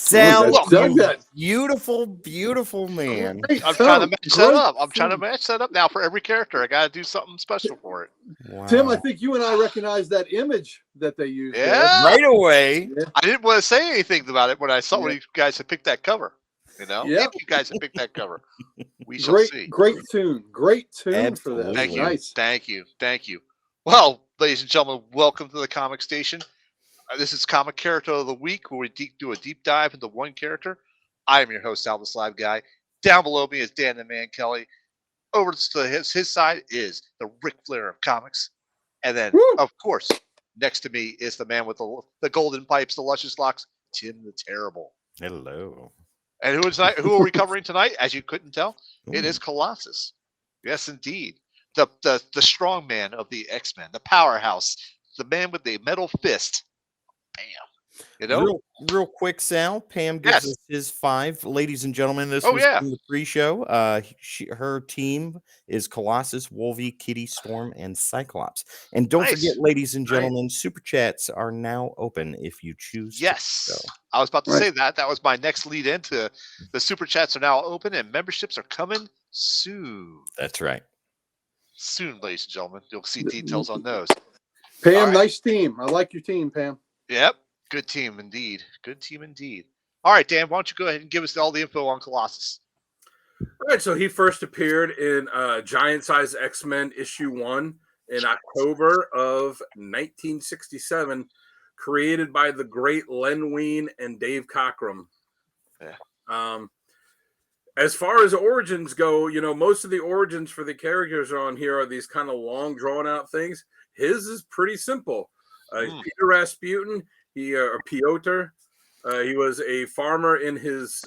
Sal, Dug that. beautiful, beautiful man. Great I'm film. trying to match that Great up. I'm trying to film. match that up now for every character. I got to do something special for it. Wow. Tim, I think you and I recognize that image that they used there. Yeah. Right away. Yeah. I didn't want to say anything about it when I saw Yeah. when you guys had picked that cover. You know, Yeah. if you guys had picked that cover, we shall Great, see. great tune. Great tune for Absolutely. that. Thank you. Nice. Thank you. Thank you. Well, ladies and gentlemen, welcome to the Comic Station. This is Comic Character of the Week, where we do a deep dive into one character. I am your host, Albus Live Guy. Down below me is Dan the Man Kelly. Over to his side is the Ric Flair of comics. And then, Woo! of course, next to me is the man with the golden pipes, the luscious locks, Tim the Terrible. Hello. And who are we covering tonight? As you couldn't tell, it is Colossus. Yes, indeed. The strong man of the X-Men, the powerhouse, the man with the metal fist. Bam. You know? Real quick, Sal. Pam gives us his 5. Ladies and gentlemen, this was from the pre-show. Her team is Colossus, Wolvie, Kitty, Storm, and Cyclops. And don't forget, ladies and gentlemen, super chats are now open if you choose. Yes. To. So. I was about to say that. That was my next lead into the super chats are now open and memberships are coming soon. That's right. Soon, ladies and gentlemen. You'll see details on those. Pam, nice team. I like your team, Pam. Yep. Good team indeed. Good team indeed. All right, Dan, why don't you go ahead and give us all the info on Colossus? All right, so he first appeared in Giant Size X-Men issue 1 in October of 1967, created by the great Len Wein and Dave Cockrum. Yeah. As far as origins go, you know, most of the origins for the characters on here are these kind of long, drawn-out things. His is pretty simple. He's Peter Rasputin. Or Piotr. He was a farmer in his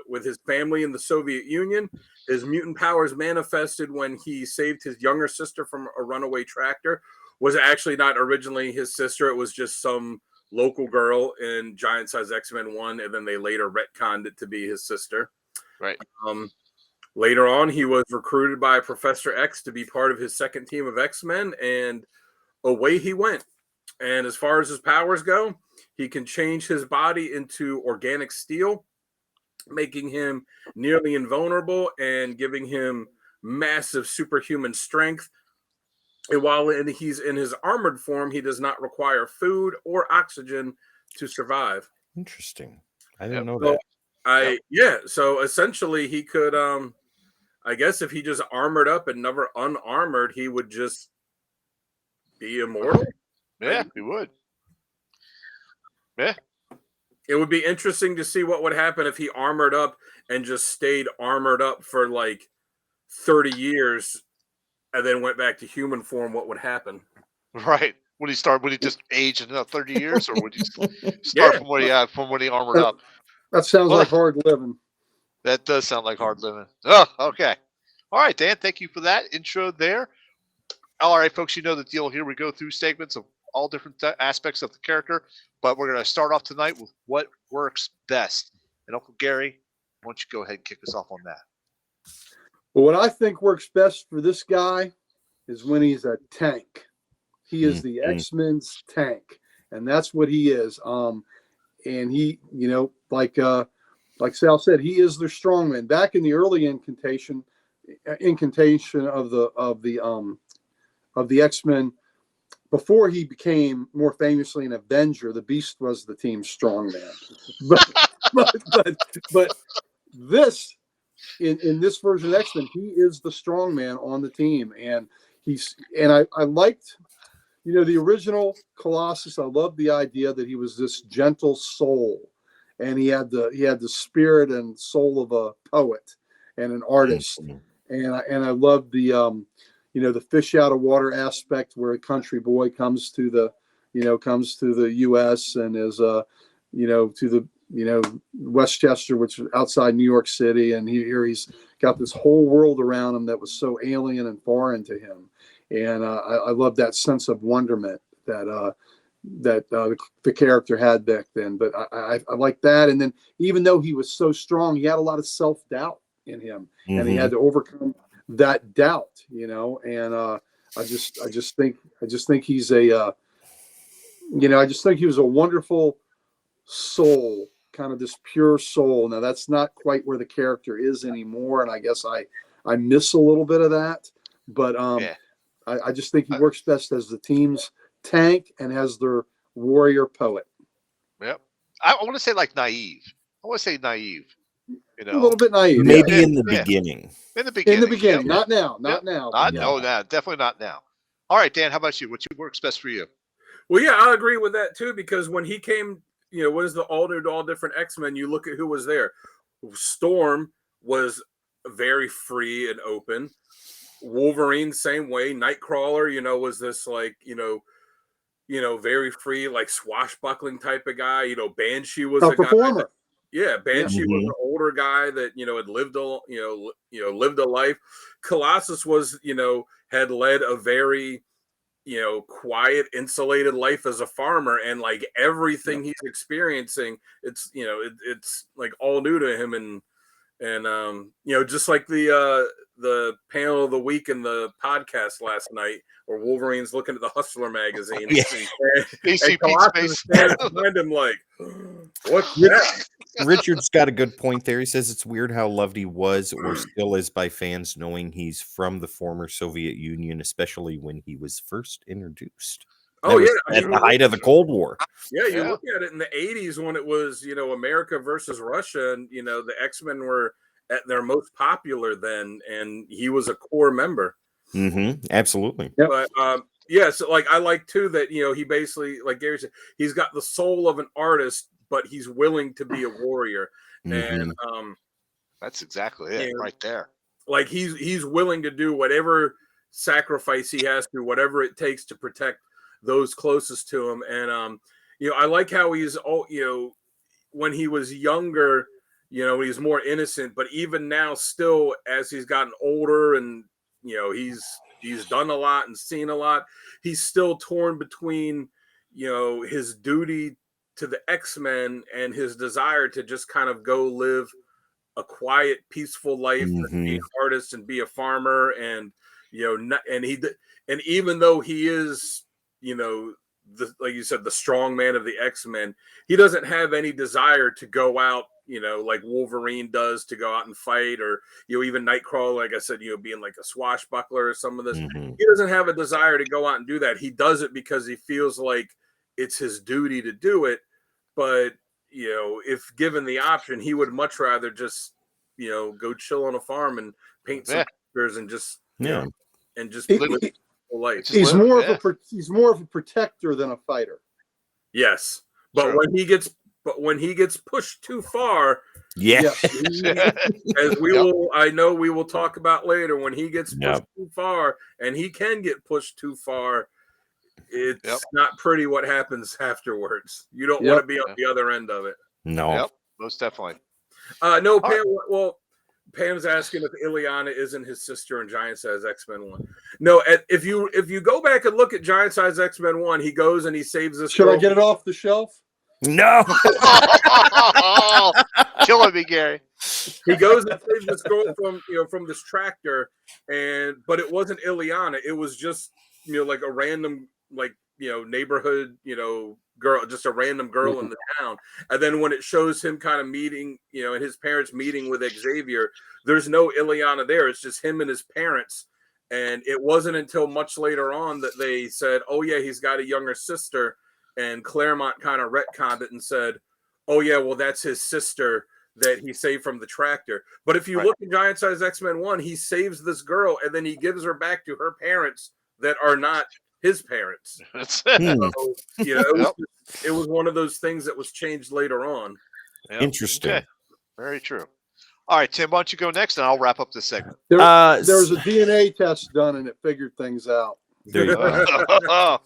with his family in the Soviet Union. His mutant powers manifested when he saved his younger sister from a runaway tractor. Was actually not originally his sister. It was just some local girl in Giant Size X-Men 1, and then they later retconned it to be his sister. Right. Later on, he was recruited by Professor X to be part of his second team of X-Men, and away he went. And as far as his powers go, he can change his body into organic steel, making him nearly invulnerable and giving him massive superhuman strength. And while he's in his armored form, he does not require food or oxygen to survive. Interesting. I didn't know that. So essentially he could, I guess if he just armored up and never unarmored, he would just be immortal. Yeah, he would. Yeah. It would be interesting to see what would happen if he armored up and just stayed armored up for like 30 years and then went back to human form. What would happen? Right. Would he just age in 30 years, or would he start from when he armored up? That sounds like hard living. That does sound like hard living. Oh, okay. All right, Dan, thank you for that intro there. All right, folks, you know the deal here. We go through segments of all different aspects of the character, but we're going to start off tonight with what works best. And Uncle Gary, why don't you go ahead and kick us off on that? Well, what I think works best for this guy is when he's a tank. He is the X-Men's tank, and that's what he is. And he, you know, like Sal said, he is their strongman. Back in the early incantation of the X-Men, before he became more famously an Avenger, the Beast was the team's strongman. but this in this version of X-Men, he is the strongman on the team, and I liked, you know, the original Colossus. I loved the idea that he was this gentle soul, and he had the spirit and soul of a poet and an artist, and I loved the you know, the fish out of water aspect, where a country boy comes to the U.S. and is you know, to the, you know, Westchester, which is outside New York City, and he's got this whole world around him that was so alien and foreign to him, and I love that sense of wonderment that the character had back then. But I like that, and then even though he was so strong, he had a lot of self-doubt in him, and he had to overcome that doubt, you know. And I just think he's a you know, I just think he was a wonderful soul kind of this pure soul. Now that's not quite where the character is anymore, and I guess I miss a little bit of that. But I just think he works best as the team's tank and as their warrior poet. Yep. I want to say like naive. I want to say naive. You know, a little bit naive, maybe in the beginning. In the beginning, not now, not now. No, definitely not now. All right, Dan, how about you? What works best for you? Well, yeah, I agree with that too, because when he came, what is the all new, all different X-Men? You look at who was there. Storm was very free and open. Wolverine, same way. Nightcrawler, was this like, very free, like swashbuckling type of guy. Banshee was a performer. Banshee was an older guy that had lived lived a life. Colossus was had led a very quiet, insulated life as a farmer, and like everything he's experiencing, it's it's like all new to him, and just like the panel of the week in the podcast last night, where Wolverine's looking at the Hustler magazine, and Colossus stands behind him like, what's that? Richard's got a good point there. He says it's weird how loved he was or still is by fans knowing he's from the former Soviet Union, especially when he was first introduced. At the height of the Cold War. Yeah, you look at it in the 80s when it was, America versus Russia, and the X-Men were at their most popular then, and he was a core member. Mm-hmm. Absolutely. Yep. But so like I like too that he basically, like Gary said, he's got the soul of an artist, but he's willing to be a warrior. And that's exactly it right there. Like he's willing to do whatever sacrifice he has to, whatever it takes to protect those closest to him. And I like how he's when he was younger, he's more innocent, but even now still, as he's gotten older and he's done a lot and seen a lot, he's still torn between his duty to the X-Men and his desire to just kind of go live a quiet, peaceful life, and be an artist and be a farmer, and and even though he is like you said, the strong man of the X-Men, he doesn't have any desire to go out like Wolverine does, to go out and fight, or even Nightcrawler, like I said, being like a swashbuckler or some of this. He doesn't have a desire to go out and do that. He does it because he feels like it's his duty to do it. But if given the option, he would much rather just go chill on a farm and paint some pictures and just and just live a life. He's more of a protector than a fighter. Yes, but when he gets pushed too far, as I know we will talk about later, when he gets pushed too far, and he can get pushed too far, it's not pretty what happens afterwards. You don't want to be on the other end of it. No. Yep, most definitely. No, Pam. Well, Pam's asking if Ileana isn't his sister in Giant Size X-Men 1. No, if you go back and look at Giant Size X-Men 1, he goes and he saves this. Should I get it off the shelf? No. Killing me, Gary. He goes and saves this girl from this tractor, but it wasn't Ileana. It was just like a random neighborhood girl, just a random girl in the town. And then when it shows him kind of meeting, and his parents meeting with Xavier, there's no Ileana there. It's just him and his parents. And it wasn't until much later on that they said, oh yeah, he's got a younger sister. And Claremont kind of retconned it and said, oh yeah, well, that's his sister that he saved from the tractor. But if you look at Giant Size X-Men 1, he saves this girl and then he gives her back to her parents that are not his parents. So, it was one of those things that was changed later on. Yep. Interesting. Okay. Very true. All right, Tim, why don't you go next, and I'll wrap up this segment. There was a DNA test done, and it figured things out. There you go.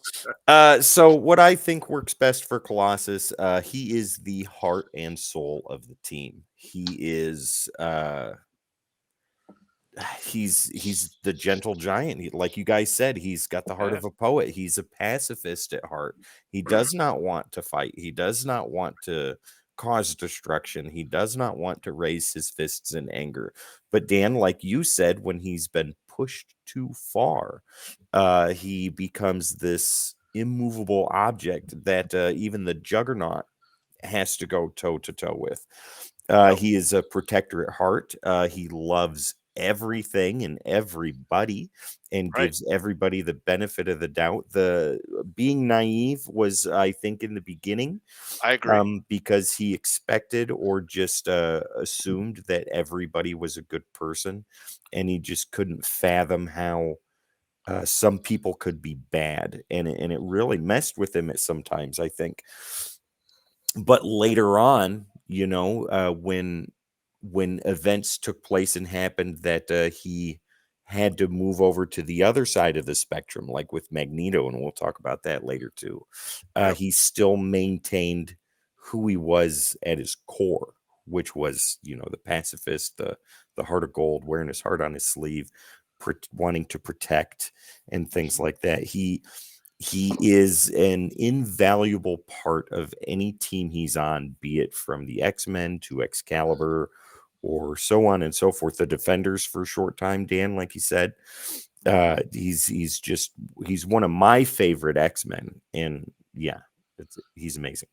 So what I think works best for Colossus, he is the heart and soul of the team. He is he's the gentle giant. Like you guys said, he's got the heart of a poet. He's a pacifist at heart. He does not want to fight. He does not want to cause destruction. He does not want to raise his fists in anger. But Dan, like you said, when he's been pushed too far, he becomes this immovable object that even the Juggernaut has to go toe to toe with. Yep. He is a protector at heart. He loves everything and everybody and Right. gives everybody the benefit of the doubt. The being naive was, I think, in the beginning, I agree. because he expected or just assumed that everybody was a good person, and he just couldn't fathom how some people could be bad, and it really messed with him at sometimes, I think. But later on, when events took place and happened that he had to move over to the other side of the spectrum, like with Magneto, and we'll talk about that later too. Yep. He still maintained who he was at his core, which was, the pacifist, the heart of gold, wearing his heart on his sleeve, wanting to protect and things like that. He is an invaluable part of any team he's on, be it from the X-Men to Excalibur or so on and so forth. The Defenders for a short time, Dan, like you said. He's one of my favorite X-Men. And yeah, he's amazing.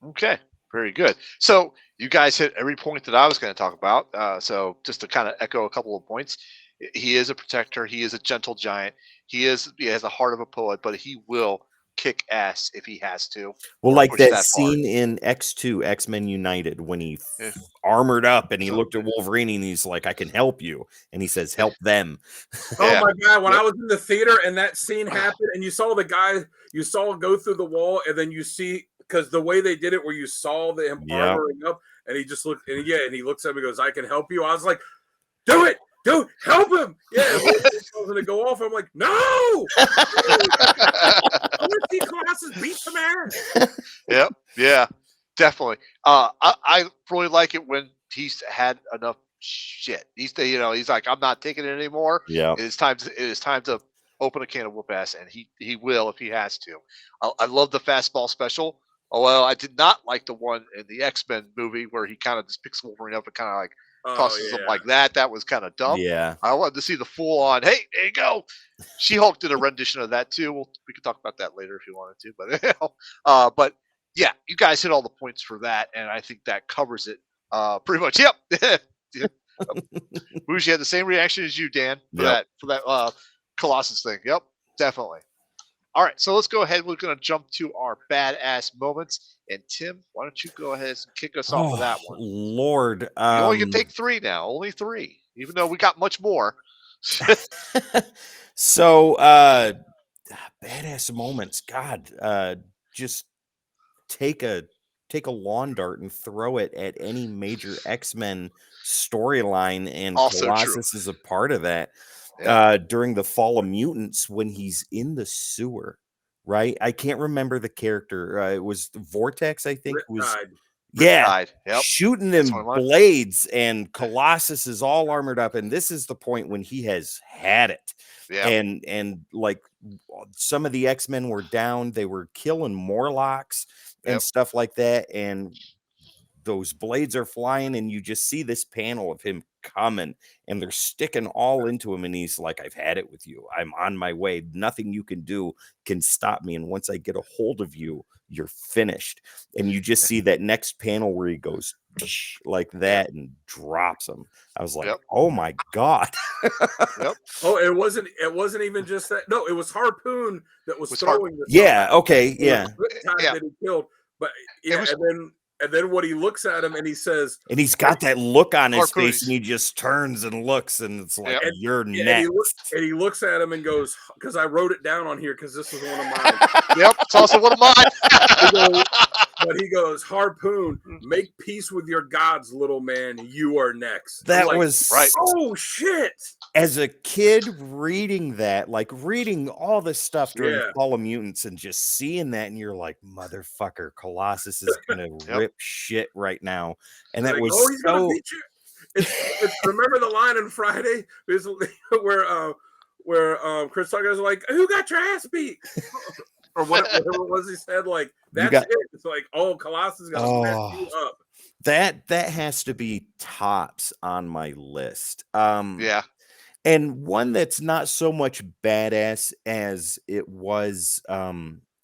Okay, very good. So you guys hit every point that I was going to talk about. So just to kind of echo a couple of points, he is a protector. He is a gentle giant. He has the heart of a poet, but he will kick ass if he has to. Well, or like push that that far. scene in X2, X-Men United, when he Yeah. armored up and he So- looked at Wolverine and he's like, I can help you. And he says, help them. Oh Yeah. my God. When Yep. I was in the theater and that scene happened and you saw the guy, you saw go through the wall and then you see, because the way they did it where you saw him Yep. armoring up and he just looked, and he looks at me and goes, I can help you. I was like, do it. Dude, help him. Yeah. I was going to go off. I'm like, no. I want to see Colossus beat some ass. Yep. Yeah. Definitely. I really like it when he's had enough shit. He's like, I'm not taking it anymore. Yeah. It is time to open a can of whoop ass, and he will if he has to. I love the fastball special. Although I did not like the one in the X-Men movie where he kind of just picks Wolverine up and kind of like tosses him like that. That was kind of dumb. Yeah. I wanted to see the full on, hey, there you go. She-Hulk did a rendition of that too. We could talk about that later if you wanted to, but yeah, you guys hit all the points for that, and I think that covers it pretty much. Yep. Bougie had the same reaction as you, Dan, for that Colossus thing. Yep, definitely. All right, so let's go ahead. We're going to jump to our badass moments. And Tim, why don't you go ahead and kick us off with that one? Lord. You only can take 3 now, only 3, even though we got much more. So, badass moments. God, just take a lawn dart and throw it at any major X-Men storyline, and Also Colossus true. is a part of that. Yeah. During the Fall of Mutants, when he's in the sewer, right? I can't remember the character. It was Vortex, I think. Riptide. Yep. Shooting them blades, and Colossus is all armored up, and this is the point when he has had it. Yeah. And like some of the X-Men were down, they were killing Morlocks and stuff like that, and those blades are flying, and you just see this panel of him coming, and they're sticking all into him, and he's like, I've had it with you. I'm on my way. Nothing you can do can stop me, and once I get a hold of you, you're finished. And you just see that next panel where he goes like that and drops him. I was like, oh my God. Oh, it wasn't even just that. No, it was Harpoon that was throwing the okay. Yeah. That he killed. But yeah, and then what he looks at him and he says, and he's got that look on his face, and he just turns and looks, and it's like, you're next. And he looks at him and goes, because I wrote it down on here because this was one of mine. Yep, it's also one of mine. But he goes, Harpoon, make peace with your gods, little man. You are next. That was right. Oh shit! As a kid reading that, like reading all this stuff during Fall of Mutants and just seeing that, and you're like, motherfucker, Colossus is gonna rip shit right now. And that was he's gonna beat you. It's remember the line on Friday where Chris Tucker is like, who got your ass beat? Or whatever it was he said, like, that's it. It's like, Colossus is gonna mess you up. That has to be tops on my list. Yeah. And one that's not so much badass as it was,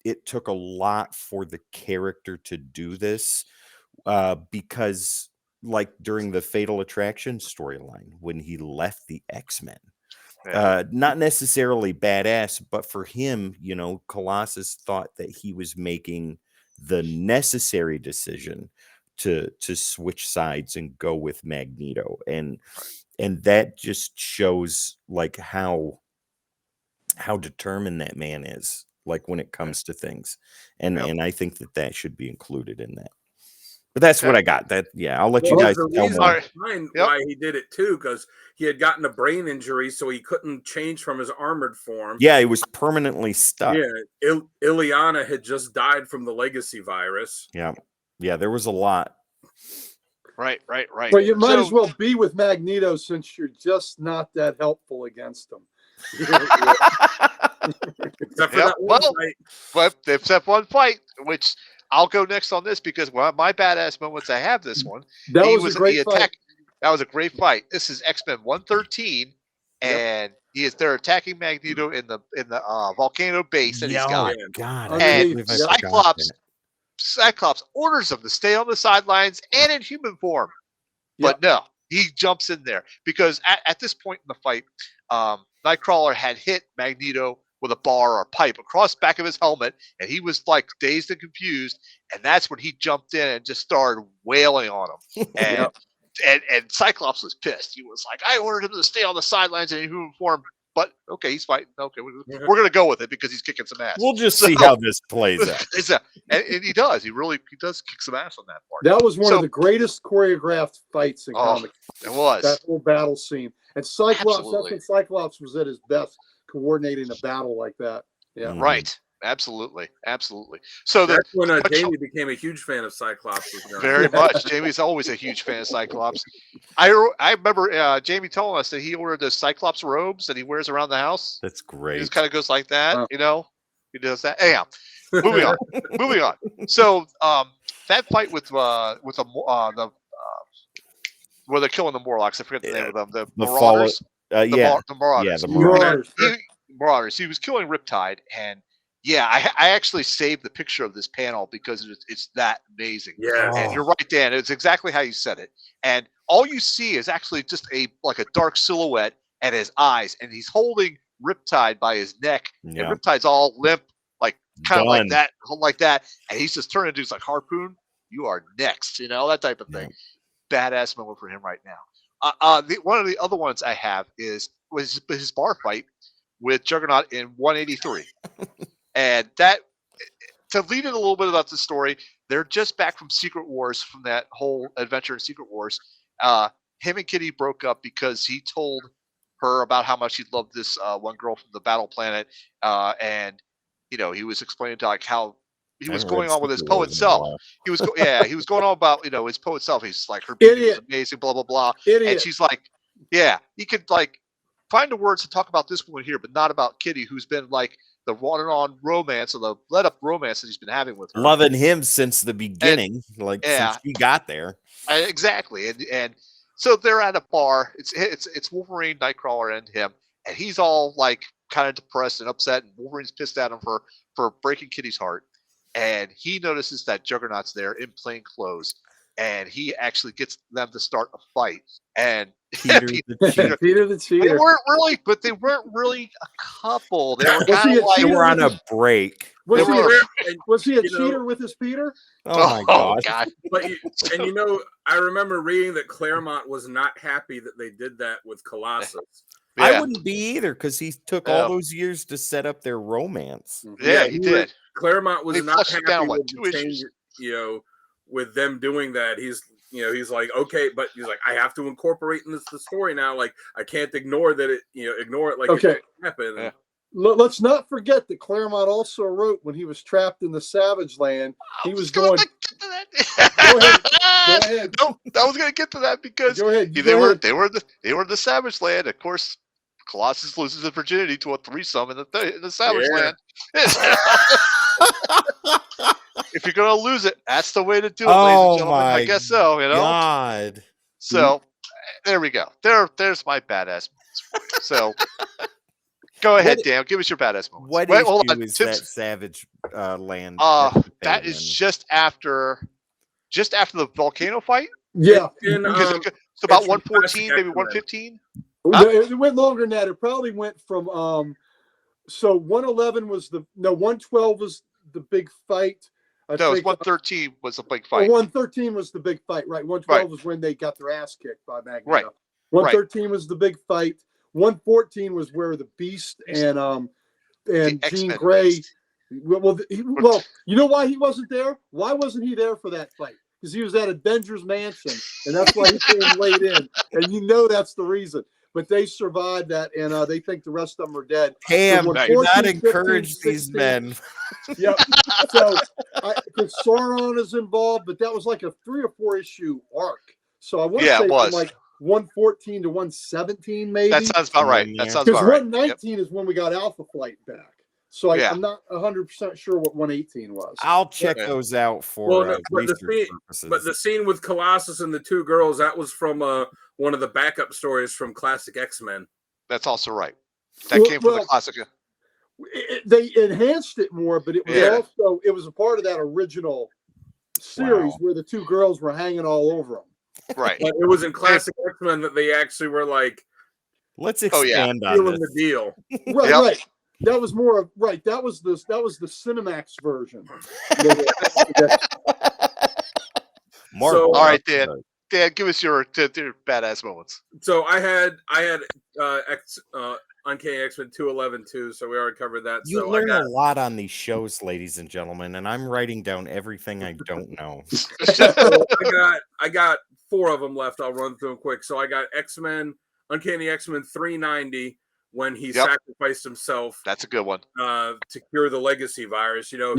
it took a lot for the character to do this. because like during the Fatal Attraction storyline when he left the X-Men, not necessarily badass, but for him, Colossus thought that he was making the necessary decision to switch sides and go with Magneto, and that just shows like how determined that man is, like when it comes to things, and I think that should be included in that. But that's what I got. I'll let you guys tell more. Why he did it too, because he had gotten a brain injury, so he couldn't change from his armored form. Yeah, he was permanently stuck. Yeah, Ileana had just died from the legacy virus. Yeah, there was a lot. Right. Well, you might as well be with Magneto since you're just not that helpful against him. Except for that one fight. But except one fight, which I'll go next on this because my badass moments I have this one. That was a great fight. That was a great fight. This is X-Men 113, and they're attacking Magneto in the volcano base that he's got. God, and Cyclops orders him to stay on the sidelines and in human form. But no, he jumps in there because at this point in the fight, Nightcrawler had hit Magneto with a bar or a pipe across the back of his helmet, and he was like dazed and confused, and that's when he jumped in and just started wailing on him. And Cyclops was pissed. He was like, I ordered him to stay on the sidelines in human form, but okay, he's fighting. Okay, we're going to go with it because he's kicking some ass. We'll just see how this plays out. And he does. He does kick some ass on that part. That was one of the greatest choreographed fights in comics. It was. That whole battle scene. And Cyclops, that's when Cyclops was at his best, coordinating a battle like that. Yeah. Right. Absolutely. So that's when Jamie became a huge fan of Cyclops. Very much. Jamie's always a huge fan of Cyclops. I remember Jamie telling us that he ordered the Cyclops robes that he wears around the house. That's great. He just kind of goes like that, He does that. Anyhow, moving on. So that fight with the where they're killing the Morlocks. I forget the name of them. The Marauders. The Marauders. Yeah, the Marauders. He was killing Riptide, and I actually saved the picture of this panel because it's that amazing. Yeah, and you're right, Dan. It's exactly how you said it. And all you see is actually just a dark silhouette and his eyes, and he's holding Riptide by his neck, and Riptide's all limp, like kind of like that, and he's just turning into like Harpoon. You are next, that type of thing. Badass moment for him right now. One of the other ones I have was his bar fight with Juggernaut in 183. And that, to lead it a little bit about the story, they're just back from Secret Wars, from that whole adventure in Secret Wars. Him and Kitty broke up because he told her about how much he loved this one girl from the Battle Planet, and he was explaining to how he was going on with his poet self. He was going on about his poet self. He's like, her beauty was amazing, blah blah blah. And she's like, he could find the words to talk about this woman here, but not about Kitty, who's been like the on romance or the let up romance that he's been having with her. Loving him since the beginning, since he got there. Exactly. And so they're at a bar. It's Wolverine, Nightcrawler, and him, and he's all like kind of depressed and upset, and Wolverine's pissed at him for breaking Kitty's heart. And he notices that Juggernaut's there in plain clothes, and he actually gets them to start a fight. And Peter the Cheater. They weren't really a couple. They were kind of they were on a break. Was he a cheater with his Peter? Oh my God. But I remember reading that Claremont was not happy that they did that with Colossus. Yeah. I wouldn't be either, because he took all those years to set up their romance. Yeah, he did. Claremont was not happy with the change, with them doing that. He's like, okay, but he's like, I have to incorporate in the story now. Like, I can't ignore that ignore it like it didn't happen. Yeah. Let's not forget that Claremont also wrote when he was trapped in the Savage Land. He was going. Go ahead. No, I was going to get to that because they were the Savage Land. Of course, Colossus loses his virginity to a threesome in the Savage Land. If you're going to lose it, that's the way to do it, ladies and gentlemen. I guess so, God. So, there we go. There's my badass. So, go ahead, Dan. Give us your badass moments. What issue is that Savage Land? That is just after just after the volcano fight. Yeah, It's about 114, maybe 115. It went longer than that. It probably went from so 111 was 112 was the big fight. It was 113 was a big fight. 113 was the big fight, right? 112 was when they got their ass kicked by Magneto. Right. 113 was the big fight. 114 was where the Beast and Jean Grey. Well, you know why he wasn't there? Why wasn't he there for that fight? Because he was at Avengers Mansion, and that's why he came late in. And you know that's the reason. But they survived that, and they think the rest of them are dead. Pam, do not encourage these men. Yep. So, because Sauron is involved, but that was like a 3 or 4 issue arc. So I want to say from like 114 to 117, maybe. That sounds about right. That sounds about right. 119 is when we got Alpha Flight back. So I'm not 100% sure what 118 was. I'll check those out for purposes. But the scene with Colossus and the 2 girls, that was from one of the backup stories from classic X-Men. That's also right. That came from the classic. They enhanced it more, but it was it was a part of that original series where the 2 girls were hanging all over them. Right. But it was in classic X-Men that they actually were like, let's expand on this. The deal. Right. That was more of That was the Cinemax version. All right, Dan. Dan, give us your badass moments. So I had Uncanny X-Men 211 too, so we already covered that. You learn a lot on these shows, ladies and gentlemen, and I'm writing down everything I don't know. So I got 4 of them left. I'll run through them quick. So I got Uncanny X-Men 390 when he sacrificed himself. That's a good one. To cure the legacy virus. You know,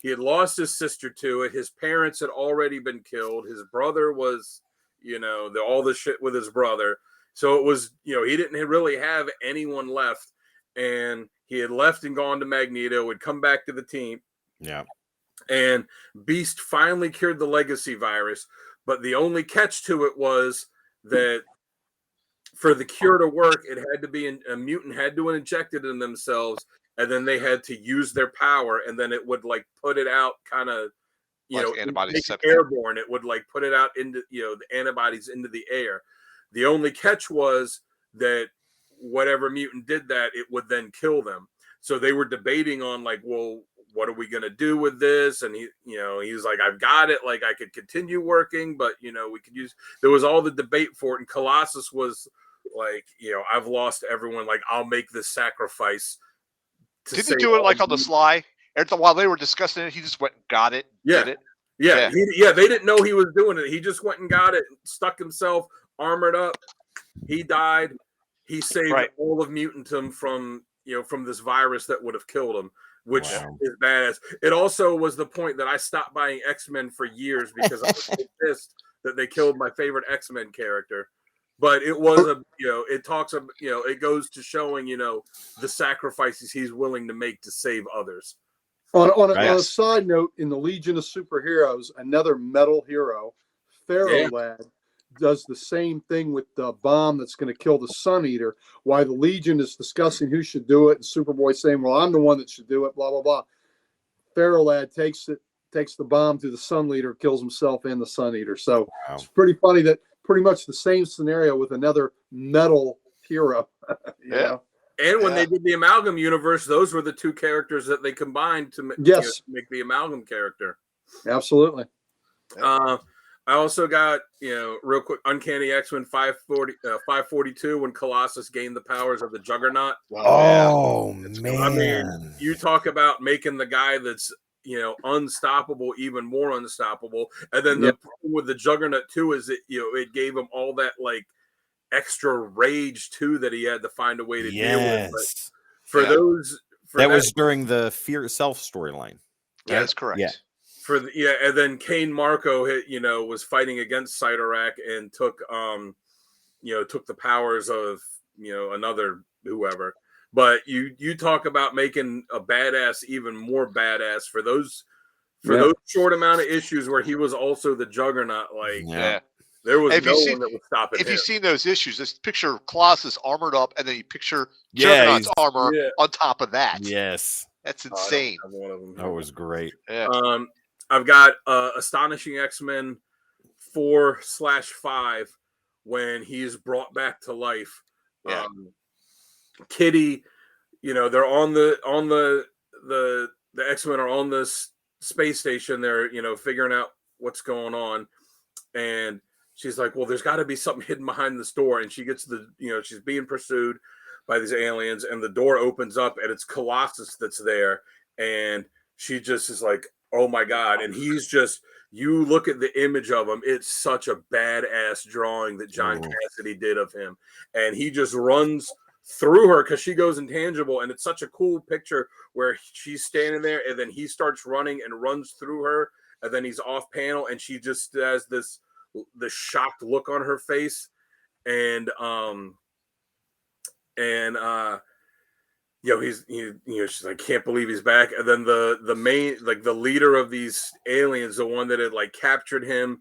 he had lost his sister to it. His parents had already been killed. His brother was, all the shit with his brother. So it was, he didn't really have anyone left. And he had left and gone to Magneto, would come back to the team. Yeah. And Beast finally cured the legacy virus. But the only catch to it was that for the cure to work, it had to be a mutant had to inject it in themselves, and then they had to use their power, and then it would like put it out kind of, antibodies airborne. It would like put it out into, the antibodies into the air. The only catch was that whatever mutant did that, it would then kill them. So they were debating on like, well, what are we going to do with this? And he's like, I've got it. Like I could continue working, but we could there was all the debate for it. And Colossus was like, I've lost everyone. Like I'll make this sacrifice. Didn't he do it like on the sly? While they were discussing it, he just went and got it. Yeah. Did it. Yeah. They didn't know he was doing it. He just went and got it, stuck himself, armored up. He died. He saved all of mutantum from this virus that would have killed him, which is badass. It also was the point that I stopped buying X-Men for years because I was so pissed that they killed my favorite X-Men character. But it was it talks about, it goes to showing, the sacrifices he's willing to make to save others. On a side note, in the Legion of Superheroes, another metal hero, Pharaoh Lad, does the same thing with the bomb that's going to kill the Sun Eater. Why the Legion is discussing who should do it, and Superboy saying, "Well, I'm the one that should do it." Blah blah blah. Pharaoh Lad takes the bomb to the Sun Eater, kills himself and the Sun Eater. So it's pretty funny that pretty much the same scenario with another metal hero. You know? And when they did the Amalgam universe, those were the 2 characters that they combined to make the Amalgam character. Absolutely. I also got, real quick, Uncanny X-Men 542 when Colossus gained the powers of the Juggernaut. Oh, man. I mean, you talk about making the guy that's, unstoppable, even more unstoppable. And then the problem with the Juggernaut too is that, it gave him all that like extra rage too that he had to find a way to deal with. But for that was during the Fear Self storyline. That is correct. Yeah. And then Kane Marco was fighting against Cyttorak and took the powers of another whoever. But you talk about making a badass even more badass for those short amount of issues where he was also the Juggernaut. Like there was no one that was stopping him. If you've seen those issues, just picture Colossus armored up, and then you picture Juggernaut's armor on top of that. Yes, that's insane. One of them. That was great. Yeah. I've got Astonishing X-Men 4/5 when he's brought back to life. Yeah. Kitty, they're on the X-Men are on this space station. They're figuring out what's going on, and she's like, well, there's got to be something hidden behind this door. And she gets she's being pursued by these aliens, and the door opens up, and it's Colossus that's there, and she just is like, oh my god. And he's just, you look at the image of him, it's such a badass drawing that John Cassidy did of him, and he just runs through her because she goes intangible, and it's such a cool picture where she's standing there and then he starts running and runs through her, and then he's off panel and she just has this shocked look on her face, and she's like, can't believe he's back. And then the main, like the leader of these aliens, the one that had like captured him,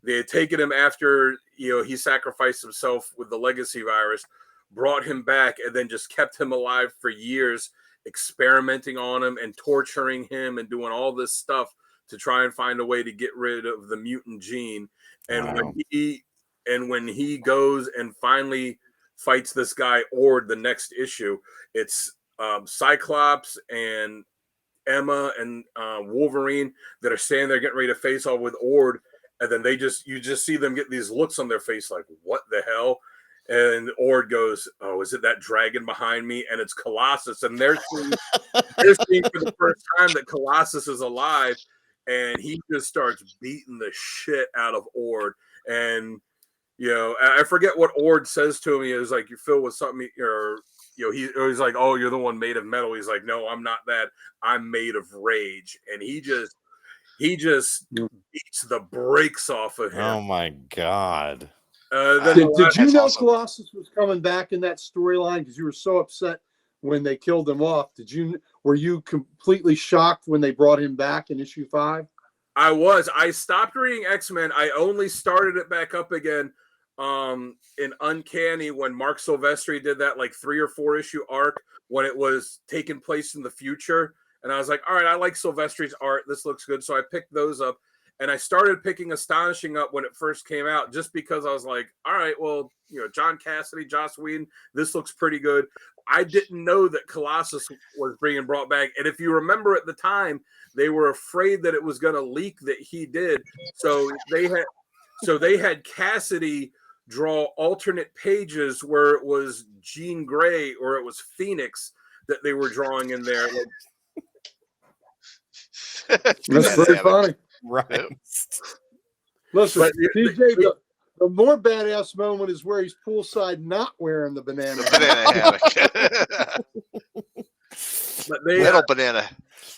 they had taken him after he sacrificed himself with the legacy virus, brought him back, and then just kept him alive for years, experimenting on him and torturing him and doing all this stuff to try and find a way to get rid of the mutant gene. And when he goes and finally fights this guy Ord, the next issue, it's Cyclops and Emma and Wolverine that are standing there getting ready to face off with Ord, and then you just see them get these looks on their face like, what the hell? And Ord goes, oh, is it that dragon behind me? And it's Colossus. And they're seeing for the first time that Colossus is alive. And he just starts beating the shit out of Ord. And, I forget what Ord says to him. He was like, you filled with something, or, he's like, oh, you're the one made of metal. He's like, no, I'm not that. I'm made of rage. And he just beats the brakes off of him. Oh, my God. Did you know awesome. Colossus was coming back in that storyline because you were so upset when they killed him off? Were you completely shocked when they brought him back in issue 5? I was. I stopped reading X-Men. I only started it back up again in Uncanny when Mark Silvestri did that like 3 or 4 issue arc when it was taking place in the future. And I was like, all right, I like Silvestri's art. This looks good. So I picked those up. And I started picking Astonishing up when it first came out, just because I was like, all right, well, John Cassidy, Joss Whedon, this looks pretty good. I didn't know that Colossus was being brought back. And if you remember at the time, they were afraid that it was going to leak that he did. So they had Cassidy draw alternate pages where it was Jean Grey or it was Phoenix that they were drawing in there. That's very funny. Right. Listen, TJ, the more badass moment is where he's poolside not wearing the banana. The banana hammock. Banana.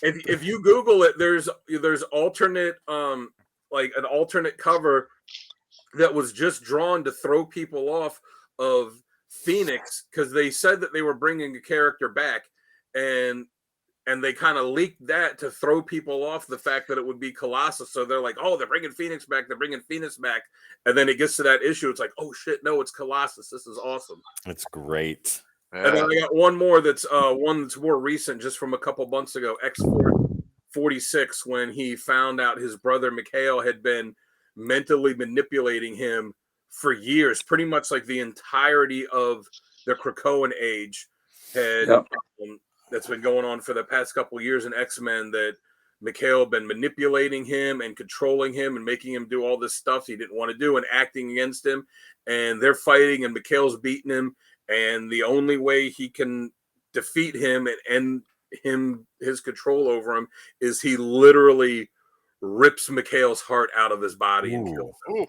If you Google it, there's alternate like an alternate cover that was just drawn to throw people off of Phoenix because they said that they were bringing a character back, and they kind of leaked that to throw people off the fact that it would be Colossus. So they're like, oh, they're bringing Phoenix back. And then it gets to that issue. It's like, oh, shit, no, it's Colossus. This is awesome. That's great. Yeah. And then I got one more that's more recent, just from a couple months ago, X-46, when he found out his brother Mikhail had been mentally manipulating him for years, pretty much like the entirety of the Krakoan age had... Yep. That's been going on for the past couple of years in X-Men, that Mikhail had been manipulating him and controlling him and making him do all this stuff he didn't want to do and acting against him. And they're fighting, and Mikhail's beating him. And the only way he can defeat him and end his control over him is he literally rips Mikhail's heart out of his body and kills him. Ooh.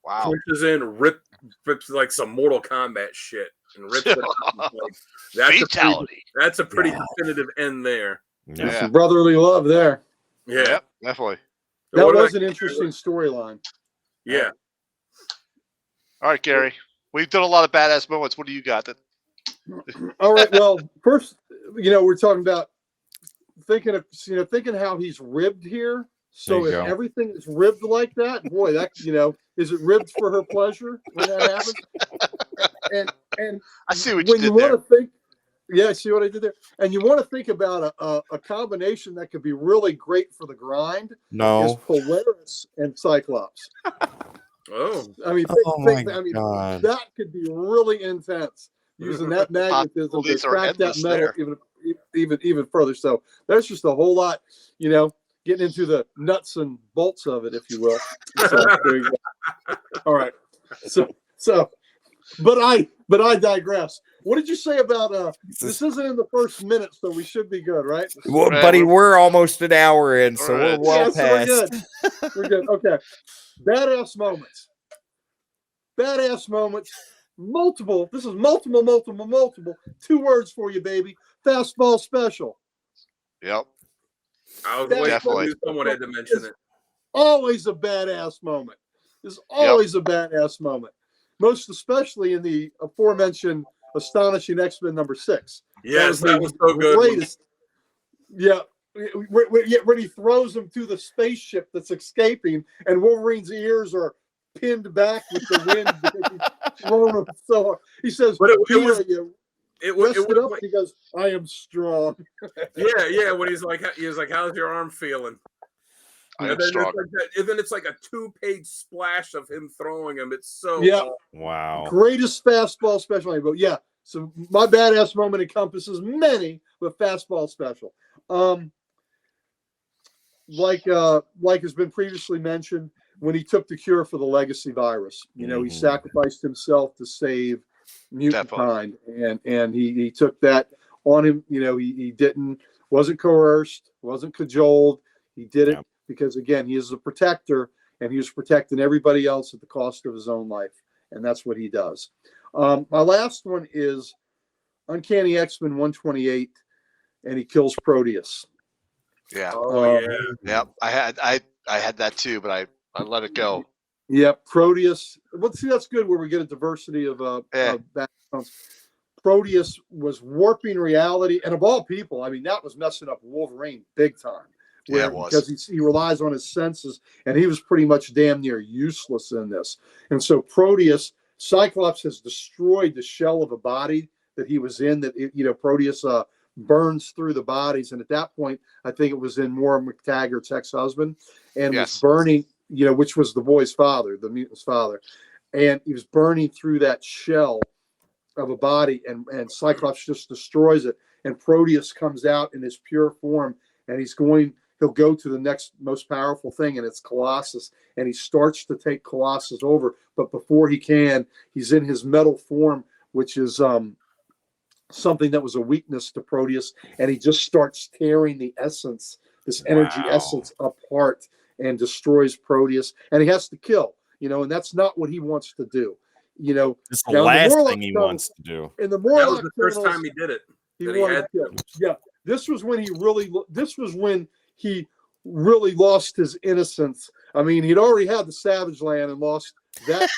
Wow. Pushes in, rips like some Mortal Kombat shit. And rips it out. Like, that's a pretty definitive end there. There's some brotherly love there. Yeah, definitely. That was an interesting storyline. Yeah. All right, Gary. We've done a lot of badass moments. What do you got? All right. Well, first, we're talking about thinking how he's ribbed here. So if everything is ribbed like that, boy, that is it ribbed for her pleasure when that happens? And I see what when you did there. Yeah, see what I did there? And you want to think about a combination that could be really great for the grind is No. Polaris and Cyclops. Oh, I mean, Oh my God. that could be really intense using that magnetism to crack that metal even further. So there's just a whole lot, getting into the nuts and bolts of it, if you will. So there you go. All right. So, but I digress. What did you say about this? Isn't in the first minute, so we should be good, right? Well, buddy, we're almost an hour in, so we're well so past. we're good. We're good. Okay. Badass moments. Multiple. This is multiple. 2 words for you, baby. Fastball special. Yep. I was waiting for someone had to mention it. Always a badass moment. There's always a badass moment. Most especially in the aforementioned Astonishing X-Men #6. Yes, that was so good. Greatest. Yeah. When he throws him to the spaceship that's escaping, and Wolverine's ears are pinned back with the wind because he's thrown him so hard. He says, but it was up. Like, he goes, I am strong. yeah. When he was like, how's your arm feeling? I am strong. And then it's like a 2-page splash of him throwing him. It's so wow. Greatest fastball special. But yeah, so my badass moment encompasses many, but fastball special. Like has been previously mentioned, when he took the cure for the legacy virus, he sacrificed himself to save mutant kind, and he took that on him. He wasn't coerced, wasn't cajoled. He did it because, again, he is a protector, and he was protecting everybody else at the cost of his own life, and that's what he does. My last one is Uncanny X-Men 128, and he kills Proteus. Yeah. Yeah. I had that too, but I let it go. Yeah, Proteus. Well, see, that's good where we get a diversity of backgrounds. Proteus was warping reality, and of all people, I mean, that was messing up Wolverine big time. Yeah, it was. Because he relies on his senses, and he was pretty much damn near useless in this. And so Proteus, Cyclops has destroyed the shell of a body that he was in. That Proteus burns through the bodies, and at that point, I think it was in Maura McTaggart's ex-husband, and was burning. Which was the boy's father, the mutant's father, and he was burning through that shell of a body, and Cyclops just destroys it. And Proteus comes out in his pure form, and he'll go to the next most powerful thing, and it's Colossus, and he starts to take Colossus over. But before he can, he's in his metal form, which is something that was a weakness to Proteus, and he just starts tearing the essence, this energy essence apart, and destroys Proteus, and he has to kill, and that's not what he wants to do. It's the last thing he wants to do. In the Morlock, that was the first time he did it. He wanted to kill. Yeah, this was when he really lost his innocence. I mean, he'd already had the Savage Land and lost that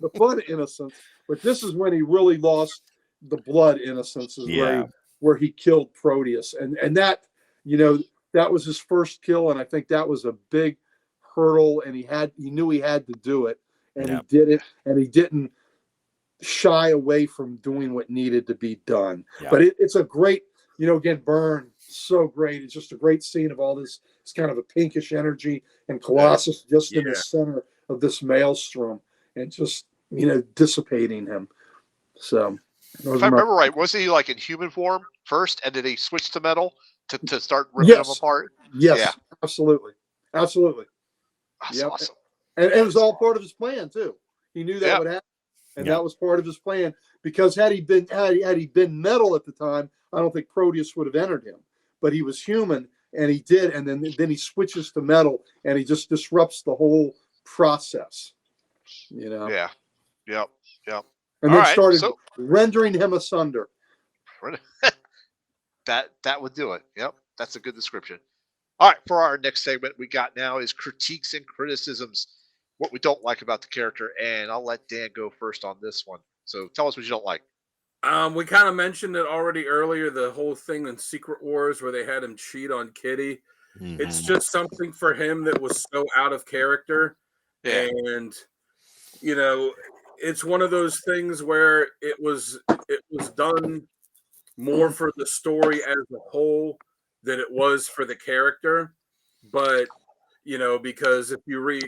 the fun innocence, but this is when he really lost the blood innocence. Where he killed Proteus, and that that was his first kill, and I think that was a big hurdle, and he knew he had to do it, and he did it, and he didn't shy away from doing what needed to be done. But it's a great, again, Byrne, so great. It's just a great scene of all this. It's kind of a pinkish energy, and Colossus just in the center of this maelstrom, and just dissipating him. So, if I remember right, wasn't he like in human form first, and then he switched to metal to start ripping them apart? Yes, absolutely. That's awesome. And it was all part of his plan too. He knew that would happen, and that was part of his plan. Because had he been metal at the time, I don't think Proteus would have entered him. But he was human, and he did, and then he switches to metal, and he just disrupts the whole process. Yeah. Yep. And then started rendering him asunder. That would do it. Yep, that's a good description. All right, for our next segment, we got now is critiques and criticisms, what we don't like about the character, and I'll let Dan go first on this one. So tell us what you don't like. We kind of mentioned it already earlier, the whole thing in Secret Wars where they had him cheat on Kitty. Mm-hmm. It's just something for him that was so out of character. Yeah. And, it's one of those things where it was done more for the story as a whole than it was for the character. But because if you read,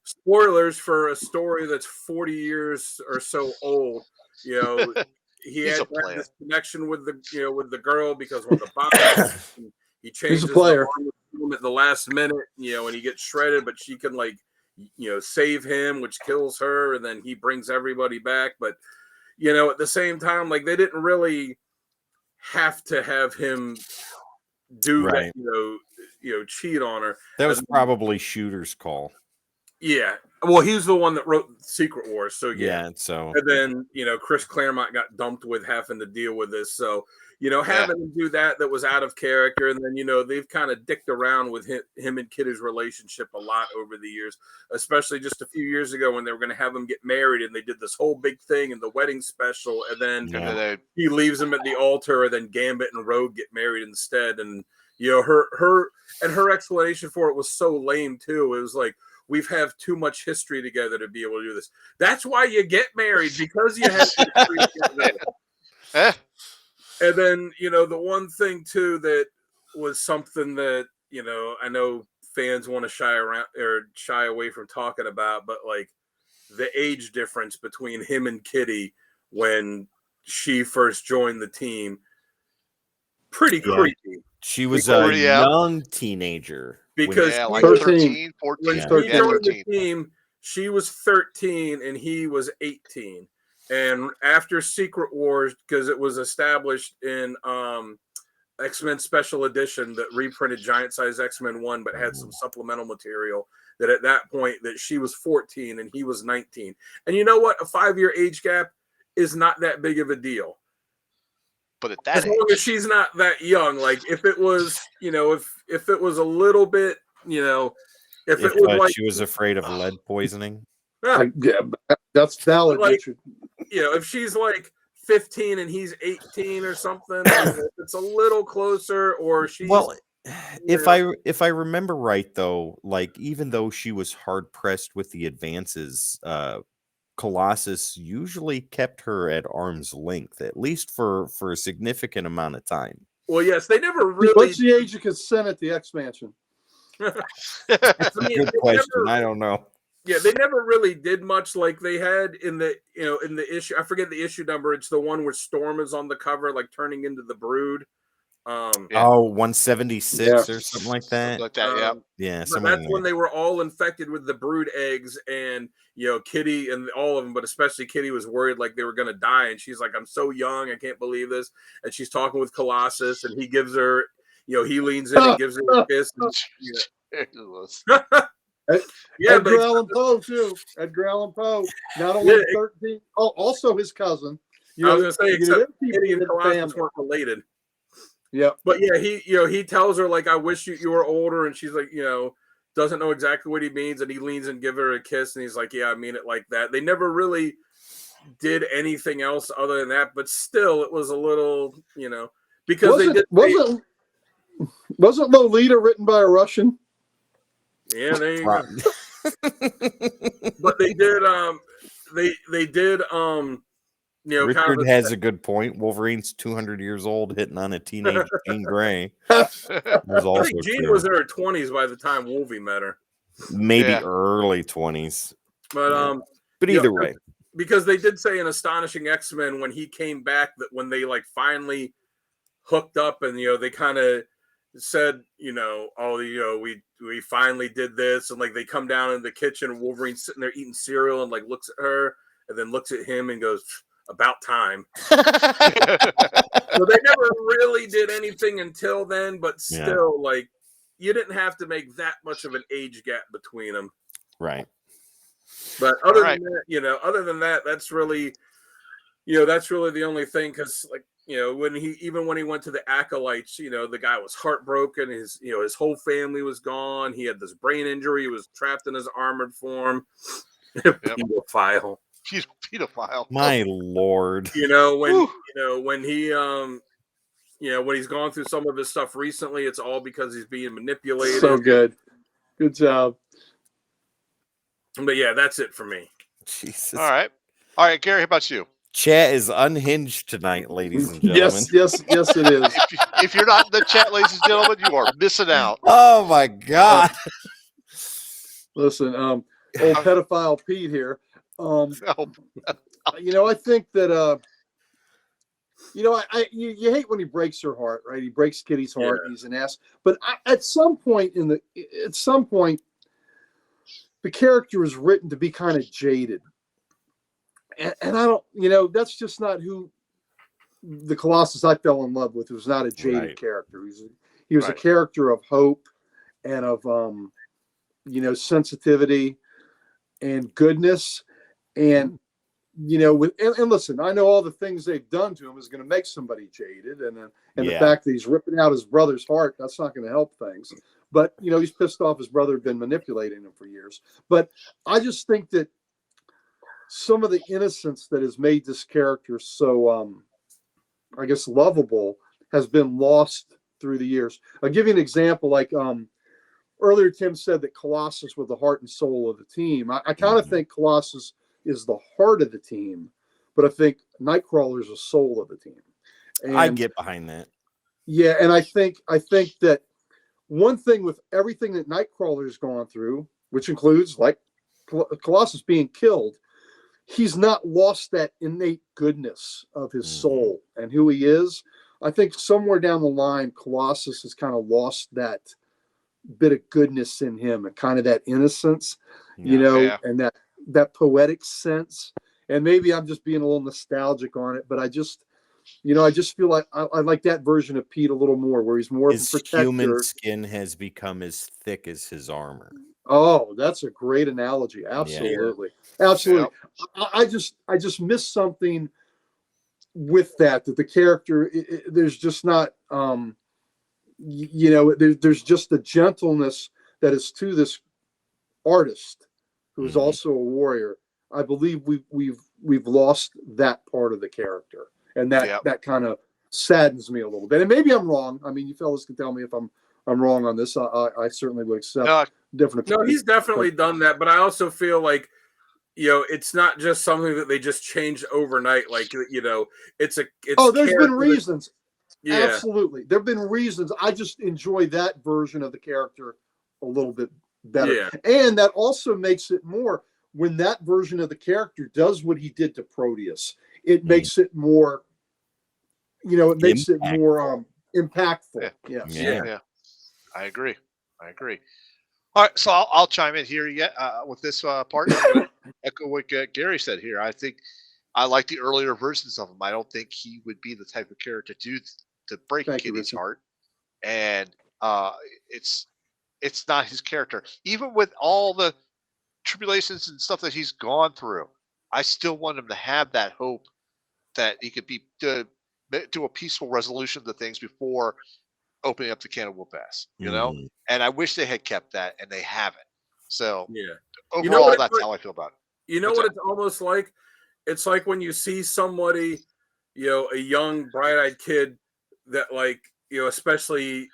spoilers for a story that's 40 years or so old, he He's had a player. this connection with the girl because when the bomb he changes He's a player. the arm at the last minute, and he gets shredded, but she can save him, which kills her, and then he brings everybody back. But at the same time, like, they didn't really have to have him do Right. that, cheat on her. That was probably Shooter's call. Yeah. Well, he's the one that wrote Secret Wars, so yeah. So and then Chris Claremont got dumped with having to deal with this, so having him do that was out of character. And then they've kind of dicked around with him and Kitty's relationship a lot over the years, especially just a few years ago when they were going to have them get married, and they did this whole big thing in the wedding special, and then he leaves him at the altar, and then Gambit and Rogue get married instead. And her explanation for it was so lame too. It was like, we've have too much history together to be able to do this. That's why you get married, because you have history together. And then, the one thing too that was something that, I know fans want to shy away from talking about, but like the age difference between him and Kitty when she first joined the team, pretty creepy. She was a young teenager. Because like 13, 14. When he joined the team, she was 13 and he was 18. And after Secret Wars, because it was established in X-Men Special Edition that reprinted Giant Size X-Men 1, but had some supplemental material, that at that point that she was 14 and he was 19. And you know what? A 5-year age gap is not that big of a deal. But at that as long as she's not that young, like if it was, if it was a little bit, if it was like she was afraid of lead poisoning. Yeah, that's valid. Like, if she's like 15 and he's 18 or something, it's a little closer. Or she's if I remember right, though, like even though she was hard pressed with the advances, Colossus usually kept her at arm's length, at least for a significant amount of time. Well, yes, they never really. What's the age of consent at the X-Mansion? That's a good question. I don't know. Yeah, they never really did much like they had in the in the issue. I forget the issue number. It's the one where Storm is on the cover, like turning into the Brood. 176 or something like that. Yeah. That's when they were all infected with the Brood eggs, and Kitty and all of them, but especially Kitty, was worried like they were going to die, and she's like, "I'm so young, I can't believe this." And she's talking with Colossus, and he gives her, he leans in and gives her a kiss. Edgar Allan Poe too. Edgar Allan Poe, not only 13, also his cousin. I was going to say, except Kitty and Colossus weren't related. Yeah, but yeah, he tells her like, "I wish you were older," and she's like, doesn't know exactly what he means, and he leans and give her a kiss, and he's like, "Yeah, I mean it like that." They never really did anything else other than that, but still, it was a little, because wasn't Lolita written by a Russian? Yeah, there you go. But they did, they did, Richard kind of has a good point. Wolverine's 200 years old, hitting on a teenage Jean Grey. I think Jean was in her 20s by the time Wolvie met her. Maybe early 20s. But either way, because they did say in Astonishing X-Men when he came back that when they like finally hooked up and they kind of said, we finally did this, and like they come down in the kitchen and Wolverine's sitting there eating cereal and like looks at her and then looks at him and goes, "About time." So they never really did anything until then, but still, like, you didn't have to make that much of an age gap between them, right? But other than that, that's really, that's really the only thing. Because like, when he went to the Acolytes, the guy was heartbroken. His whole family was gone. He had this brain injury. He was trapped in his armored form. Pedophile. He's a pedophile. My lord. When he when he's gone through some of his stuff recently, it's all because he's being manipulated. So good job. But yeah, that's it for me. Jesus. All right, Gary, how about you? Chat is unhinged tonight, ladies and gentlemen. Yes, it is. If you're not in the chat, ladies and gentlemen, you are missing out. Oh my God. Listen, old pedophile Pete here. Oh, I think that you hate when he breaks her heart, right? He breaks Kitty's heart. Yeah. He's an ass. But at some point, the character is written to be kind of jaded, and I don't, that's just not who the Colossus I fell in love with. Was not a jaded character. He was a character of hope and of sensitivity and goodness, and and listen, I know all the things they've done to him is going to make somebody jaded, and the fact that he's ripping out his brother's heart, that's not going to help things. But he's pissed off his brother had been manipulating him for years. But I just think that some of the innocence that has made this character so I guess lovable has been lost through the years. I'll give you an example. Like earlier, Tim said that Colossus was the heart and soul of the team. I kind of think Colossus is the heart of the team, but I think Nightcrawler is the soul of the team. And I get behind that. Yeah, and I think that one thing with everything that Nightcrawler has gone through, which includes like Colossus being killed, he's not lost that innate goodness of his soul and who he is. I think somewhere down the line, Colossus has kind of lost that bit of goodness in him and kind of that innocence, and that poetic sense. And maybe I'm just being a little nostalgic on it, but I just feel like I like that version of Pete a little more, where he's more of a protector. His human skin has become as thick as his armor. Oh, that's a great analogy. Absolutely. Yeah. Absolutely. Yeah. I just miss something with that the character, there's just not, there's just a gentleness that is to this artist who is also a warrior. I believe we've lost that part of the character, and that kind of saddens me a little bit. And maybe I'm wrong. I mean, you fellas can tell me if I'm wrong on this. I certainly would accept different opinions. No, he's definitely done that, but I also feel like it's not just something that they just changed overnight. Like it's there's been reasons. Yeah. Absolutely, there have been reasons. I just enjoy that version of the character a little bit better, and that also makes it more. When that version of the character does what he did to Proteus, it makes it more, it makes it more impactful. Yeah. I agree. All right, so I'll chime in here with this part. Echo what Gary said here. I think I like the earlier versions of him. I don't think he would be the type of character to break Kitty's heart, and it's not his character. Even with all the tribulations and stuff that he's gone through, I still want him to have that hope that he could do a peaceful resolution to things before opening up the can of whoop ass, and I wish they had kept that, and they haven't. So overall, that's how I feel about it. You know what it's almost like? It's like when you see somebody, a young, bright-eyed kid that, like, especially,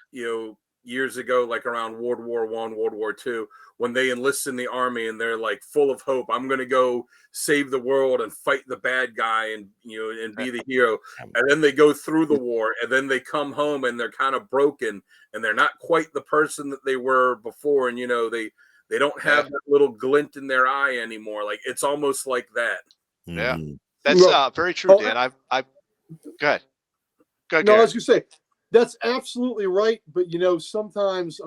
years ago, like around World War I, World War II, when they enlist in the army and they're like full of hope. I'm going to go save the world and fight the bad guy and and be the hero. And then they go through the war and then they come home and they're kind of broken and they're not quite the person that they were before. And they don't have that little glint in their eye anymore. Like it's almost like that. Yeah, that's very true, Dan. I go ahead. No, Gary. I was going to say that's absolutely right. But sometimes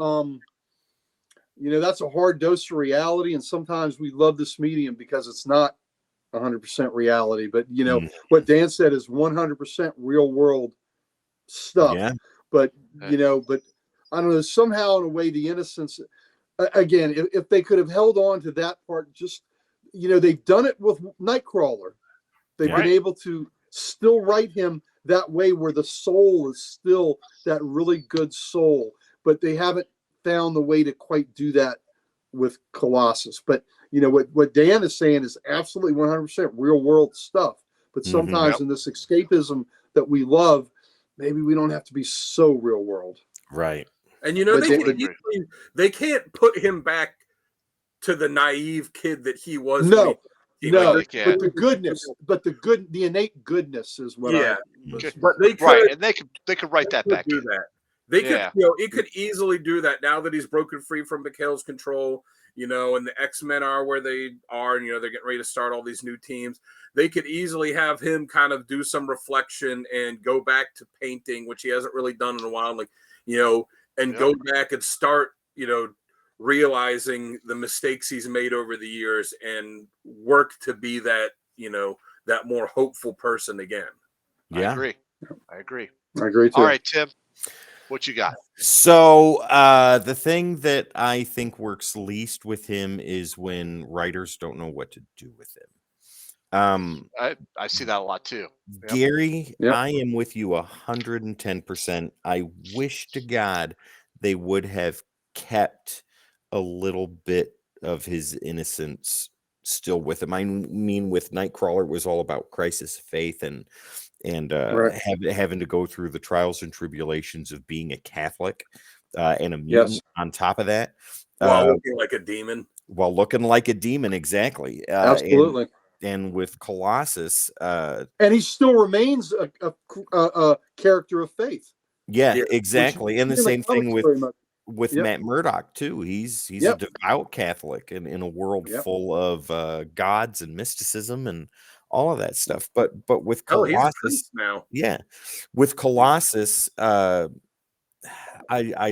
that's a hard dose of reality, and sometimes we love this medium because it's not 100% reality. But what Dan said is 100% real world stuff. Yeah. But but I don't know, somehow in a way the innocence. Again, if they could have held on to that part, just they've done it with Nightcrawler. They've been able to still write him that way, where the soul is still that really good soul, but they haven't found the way to quite do that with Colossus. But what Dan is saying is absolutely 100% real world stuff. But sometimes in this escapism that we love, maybe we don't have to be so real world. Right. And they can't put him back to the naive kid that he was. No. No, but the goodness, the innate goodness is what. But they could, right, and they could write that back. Do that. They could, it could easily do that now that he's broken free from Mikhail's control. And the X-Men are where they are, and they're getting ready to start all these new teams. They could easily have him kind of do some reflection and go back to painting, which he hasn't really done in a while, and go back and start, realizing the mistakes he's made over the years and work to be that, that more hopeful person again. Yeah. I agree too. All right, Tim, what you got? So the thing that I think works least with him is when writers don't know what to do with him. I see that a lot too. Gary, I am with you 110%. I wish to God they would have kept a little bit of his innocence still with him. I mean, with Nightcrawler, it was all about crisis of faith and having to go through the trials and tribulations of being a Catholic and a mutant on top of that. While looking like a demon. Exactly. Absolutely. And with Colossus, and he still remains a character of faith. Yeah, exactly. And the same thing with Matt Murdock too. He's a devout Catholic in a world full of gods and mysticism and all of that stuff. But with Colossus with Colossus, I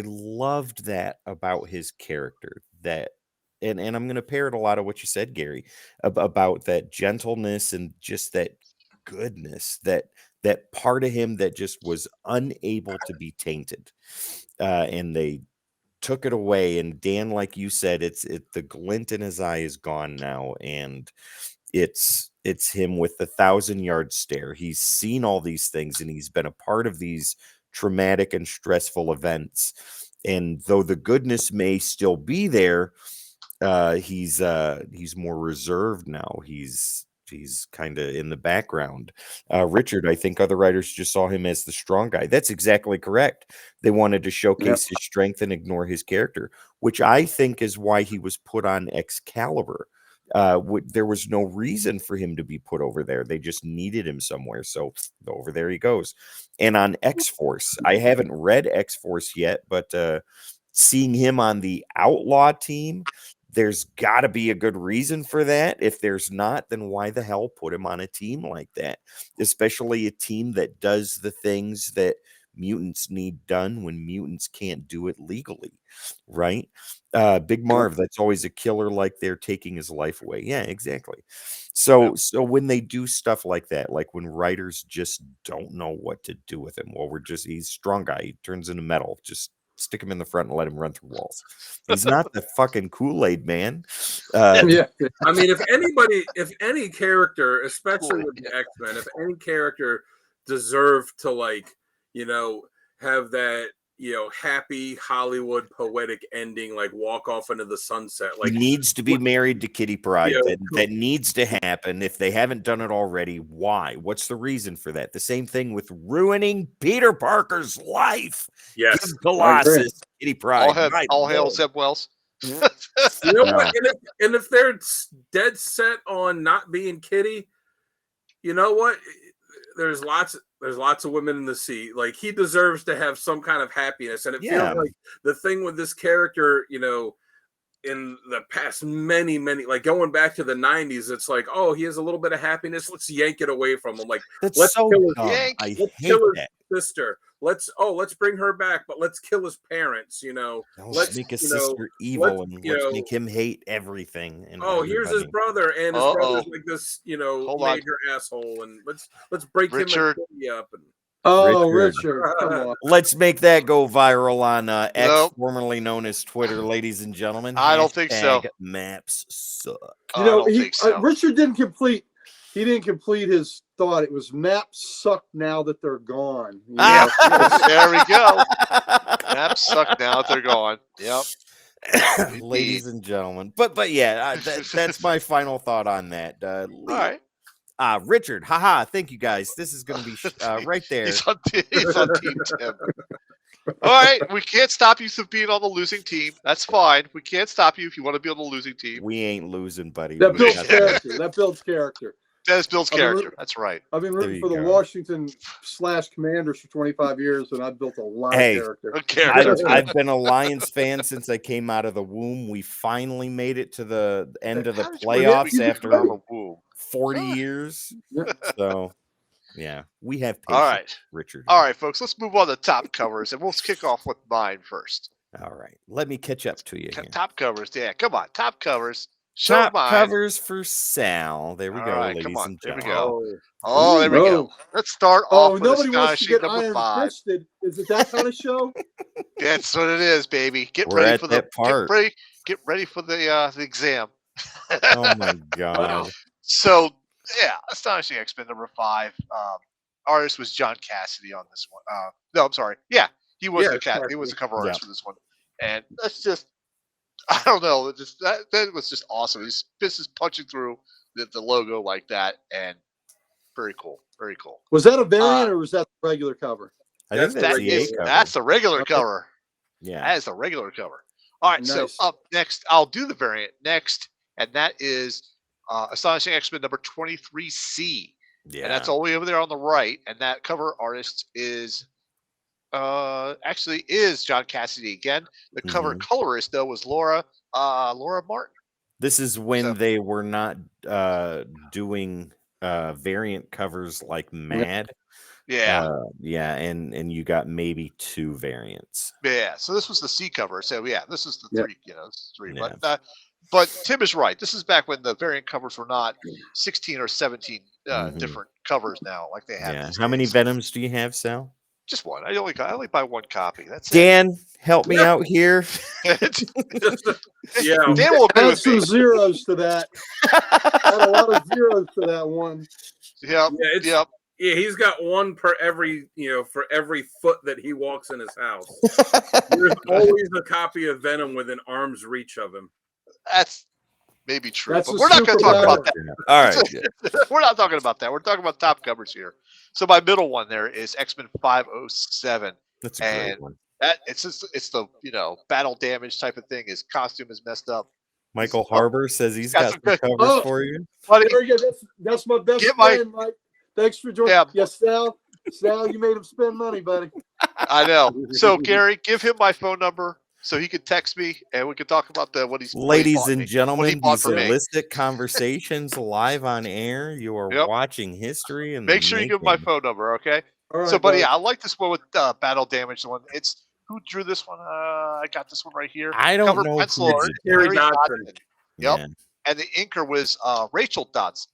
loved that about his character, that and I'm going to parrot a lot of what you said, Gary, about that gentleness and just that goodness, that part of him that just was unable to be tainted, and they took it away. And Dan, like you said, the glint in his eye is gone now, and it's him with the 1,000-yard stare. He's seen all these things, and he's been a part of these traumatic and stressful events. And though the goodness may still be there, he's more reserved now. He's kind of in the background. Richard, I think other writers just saw him as the strong guy. That's exactly correct. They wanted to showcase his strength and ignore his character, which I think is why he was put on Excalibur. There was no reason for him to be put over there. They just needed him somewhere. So over there he goes. And on X-Force, I haven't read X-Force yet, but seeing him on the Outlaw team, there's got to be a good reason for that. If there's not, then why the hell put him on a team like that? Especially a team that does the things that mutants need done when mutants can't do it legally, right? Big Marv, that's always a killer, like they're taking his life away. Yeah, exactly. So when they do stuff like that, like when writers just don't know what to do with him, he's a strong guy, he turns into metal, just stick him in the front and let him run through walls. He's not the fucking Kool-Aid man. I mean, if any character, especially with the X-Men, if any character deserved to have that, happy Hollywood poetic ending, like walk off into the sunset, like needs to be married to Kitty Pryde. That needs to happen. If they haven't done it already, why? What's the reason for that? The same thing with ruining Peter Parker's life. Yes, give Colossus, Kitty Pryde. All hail Zeb Wells. You know what? And if they're dead set on not being Kitty, you know what? There's lots of women in the sea. Like, he deserves to have some kind of happiness. And it feels like the thing with this character, in the past many, like going back to the 90s, it's like, oh, he has a little bit of happiness. Let's yank it away from him. Like, let's kill his sister. Let's bring her back, but let's kill his parents, Let's make his sister evil and let's make him hate everything. And here's his brother, and his brother's like this, major asshole, and let's break him up. And Richard, come on. Let's make that go viral on X, formerly known as Twitter, ladies and gentlemen. I don't think so. Maps suck. Richard didn't complete. He didn't complete his thought. It was maps suck now that they're gone. There we go. Maps suck now that they're gone. Yep. Ladies and gentlemen. But that's my final thought on that. All right. Richard, thank you guys. This is going to be right there. He's on Team Tim. All right, we can't stop you from being on the losing team. That's fine. We can't stop you if you want to be on the losing team. We ain't losing, buddy. That builds character. That builds character. That is Bill's character. That's right. I've been rooting for the Washington/Commanders for 25 years, and I've built a lot of character. I've been a Lions fan since I came out of the womb. We finally made it to the end of the playoffs after 40 years. So, yeah, we have patience. All right, Richard. All right, folks, let's move on to top covers, and we'll kick off with mine first. All right, let me catch up to you here. Top covers, yeah, come on, top covers. Top covers for Sal. There we go, right, ladies and there gentlemen. we go. Oh, there we go. Let's start off with nobody wants to astonishing get number iron 5. fisted. Is it that kind of show? That's what it is, baby. We're ready for the part. Get ready for the exam. Oh my god. So yeah, astonishing X-Men number 5. Artist was John Cassidy on this one. No, I'm sorry. Yeah, he was the cover artist for this one, and that's just. I don't know. That was just awesome. He's just punching through the logo like that, and very cool. Very cool. Was that a variant or was that the regular cover? I think that's the regular cover. Yeah, that is the regular cover. All right. Nice. So up next, I'll do the variant next, and that is Astonishing X-Men number 23C. Yeah, and that's all the way over there on the right. And that cover artist is. Actually is John Cassidy again. The cover colorist though was Laura Martin. This is when they were not doing variant covers like mad. Yeah. And you got maybe 2 variants. Yeah, so this was the C cover. So yeah, this is the 3, this is 3. Yeah. But Tim is right. This is back when the variant covers were not 16 or 17 different covers now like they have. Yeah. How many Venoms do you have, Sal? Just one. I only buy one copy. That's Dan, help me out here. Yeah, Dan will agree with some zeros to that. Add a lot of zeros to that one. Yep. Yeah, he's got one per every for every foot that he walks in his house. There's always a copy of Venom within arm's reach of him. That's maybe true, but we're not going to talk about that. All right. We're not talking about that. We're talking about top covers here. So my middle one there is X-Men 507. That's a great one. It's the battle damage type of thing. His costume is messed up. Michael Harbour says he's got some covers for you. Very good. That's my best friend, Mike. Thanks for joining. Yeah. Yes, Sal. Sal, you made him spend money, buddy. I know. So Gary, give him my phone number so he could text me and we could talk about what he's. Ladies and gentlemen, these illicit conversations live on air. You are watching history, and make sure you give my phone number, okay? All right, so, buddy, I like this one with battle damage. The one it's who drew this one? I got this one right here. I don't know. Pencil art, Harry Dodson. Yep. Yeah. And the inker was Rachel Dodson.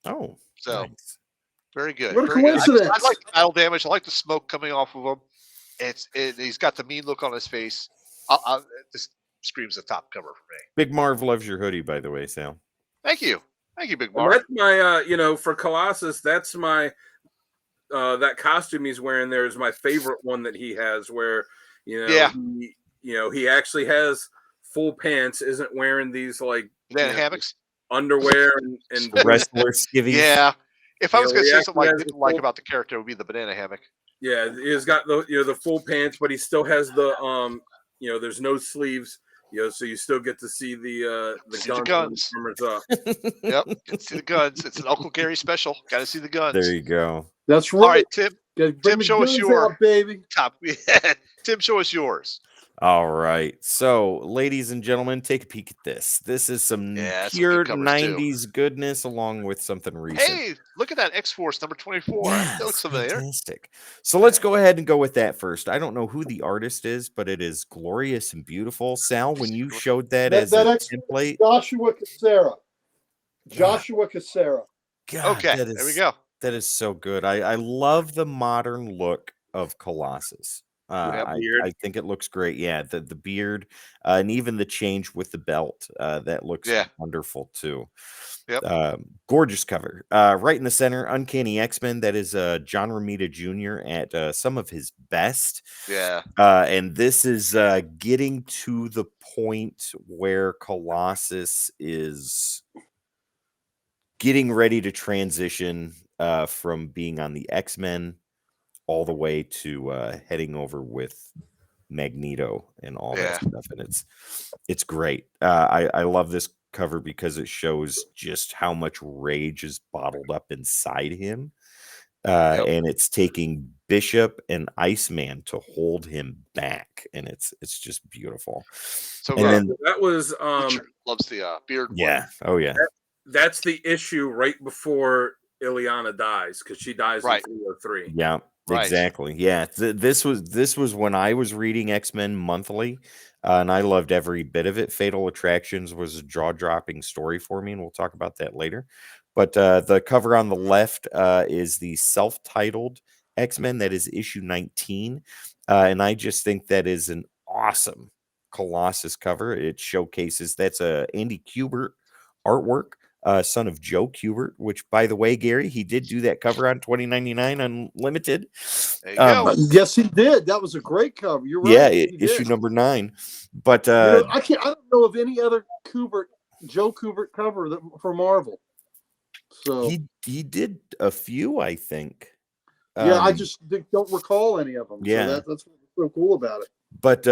Oh, so nice. Very good. What a coincidence! I like the battle damage. I like the smoke coming off of him. He's got the mean look on his face. This screams the top cover for me. Big Marv loves your hoodie, by the way, Sal. Thank you, Big Marv. That's my, for Colossus. That's my that costume he's wearing there is my favorite one that he has. Where he actually has full pants, isn't wearing these like hammocks, underwear, and wrestler skivvies. Yeah. If I was going to say something I didn't like about the character, it would be the banana hammock. Yeah, he's got the full pants, but he still has the there's no sleeves, so you still get to see the guns. Up. Yep, see the guns. It's an Uncle Gary special. Got to see the guns. There you go. That's right. All right, Tim. Tim, show us your baby. Top. Tim, show us yours. All right. So, ladies and gentlemen, take a peek at this. This is some pure 90s goodness along with something recent. Hey, look at that X-Force number 24. Yes, that looks familiar. Fantastic. So let's go ahead and go with that first. I don't know who the artist is, but it is glorious and beautiful. Sal, when you showed that as a template. Joshua Cassera. God, okay, there we go. That is so good. I love the modern look of Colossus. I think it looks great. Yeah, the beard and even the change with the belt that looks wonderful too. Yep. Gorgeous cover. Right in the center, Uncanny X-Men. That is John Romita Jr. at some of his best. Yeah. And this is getting to the point where Colossus is getting ready to transition from being on the X-Men all the way to heading over with Magneto and all that stuff, and it's great. I love this cover because it shows just how much rage is bottled up inside him. And it's taking Bishop and Iceman to hold him back, and it's just beautiful. So and then that was Richard loves the beard. Yeah. One. Oh yeah. That's the issue right before Ileana dies, because she dies in 303. Yeah. Right. Exactly. Yeah. This was when I was reading X-Men monthly, and I loved every bit of it. Fatal Attractions was a jaw-dropping story for me, and we'll talk about that later. But the cover on the left is the self-titled X-Men. That is issue 19. And I just think that is an awesome Colossus cover. It showcases, that's a Andy Kubert artwork, son of Joe Kubert, which, by the way, Gary, he did do that cover on 2099 Unlimited. There you go. Yes, he did. That was a great cover. You're right. Yeah, issue number 9. But I don't know of any other Joe Kubert cover for Marvel. So he did a few, I think. Yeah, I just don't recall any of them. Yeah, so that's what's so cool about it. But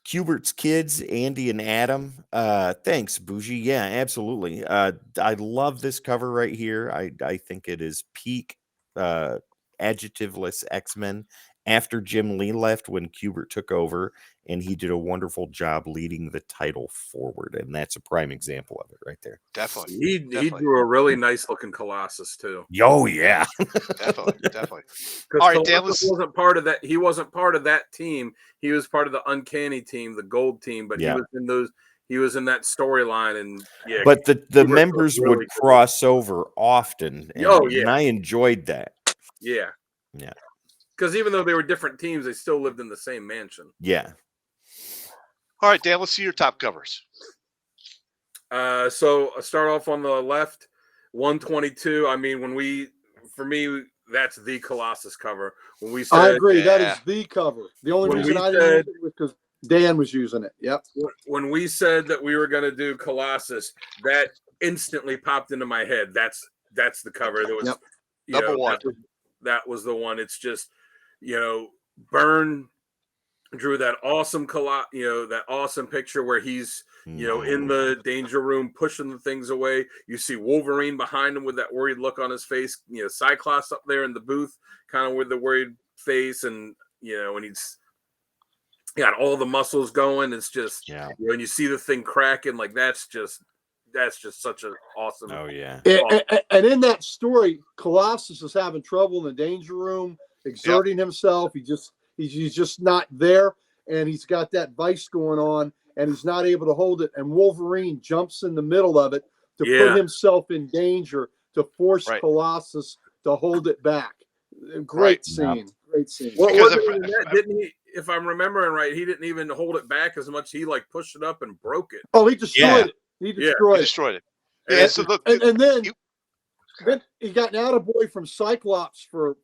Kubert's kids, Andy and Adam. Thanks, Bougie. Yeah, absolutely. I love this cover right here. I think it is peak adjectiveless X-Men after Jim Lee left, when Kubert took over, and he did a wonderful job leading the title forward, and that's a prime example of it right there. Definitely. He drew a really nice looking Colossus too. Oh yeah. definitely. All right, Dan wasn't part of that. He wasn't part of that team. He was part of the Uncanny team, the Gold team, but he was in those. He was in that storyline, and yeah. But the members would cross over often, and I enjoyed that. Yeah. Yeah. Because even though they were different teams, they still lived in the same mansion. Yeah. All right, Dan, let's see your top covers. So I'll start off on the left, 122. I mean, for me, that's the Colossus cover. When we said, I agree, that is the cover. The only reason I didn't use it was because Dan was using it. Yep. When we said that we were going to do Colossus, that instantly popped into my head. That's the cover. That was number one. That was the one. It's just, Byrne drew that awesome that awesome picture where he's in the danger room pushing the things away. You see Wolverine behind him with that worried look on his face. Cyclops up there in the booth, kind of with the worried face, and and he's got all the muscles going. It's just when you see the thing cracking, like that's just such an awesome. Oh yeah. And in that story, Colossus is having trouble in the danger room, exerting himself. He's just not there, and he's got that vice going on, and he's not able to hold it. And Wolverine jumps in the middle of it to put himself in danger, to force Colossus to hold it back. Great scene. Great scene. Well, didn't he? If I'm remembering right, he didn't even hold it back as much. He pushed it up and broke it. Oh, he destroyed it. He destroyed it. Yeah, so look, and then he got an attaboy from Cyclops for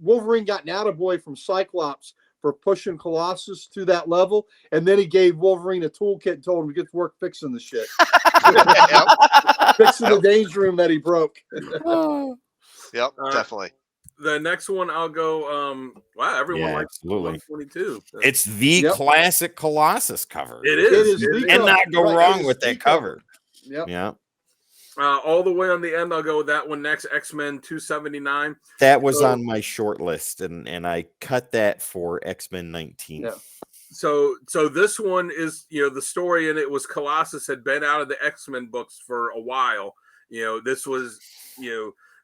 Wolverine got an attaboy from Cyclops for pushing Colossus to that level, and then he gave Wolverine a toolkit and told him to get to work fixing the shit, fixing the danger room that he broke. Yep, definitely. The next one I'll go. Wow, everyone likes 122. It's the classic Colossus cover. It is. You cannot go wrong with that cover. Yep. Yeah. All the way on the end, I'll go with that one next. X-Men 279. That was on my short list, and I cut that for X-Men 19. Yeah. So this one is the story, and it was Colossus had been out of the X-Men books for a while. This was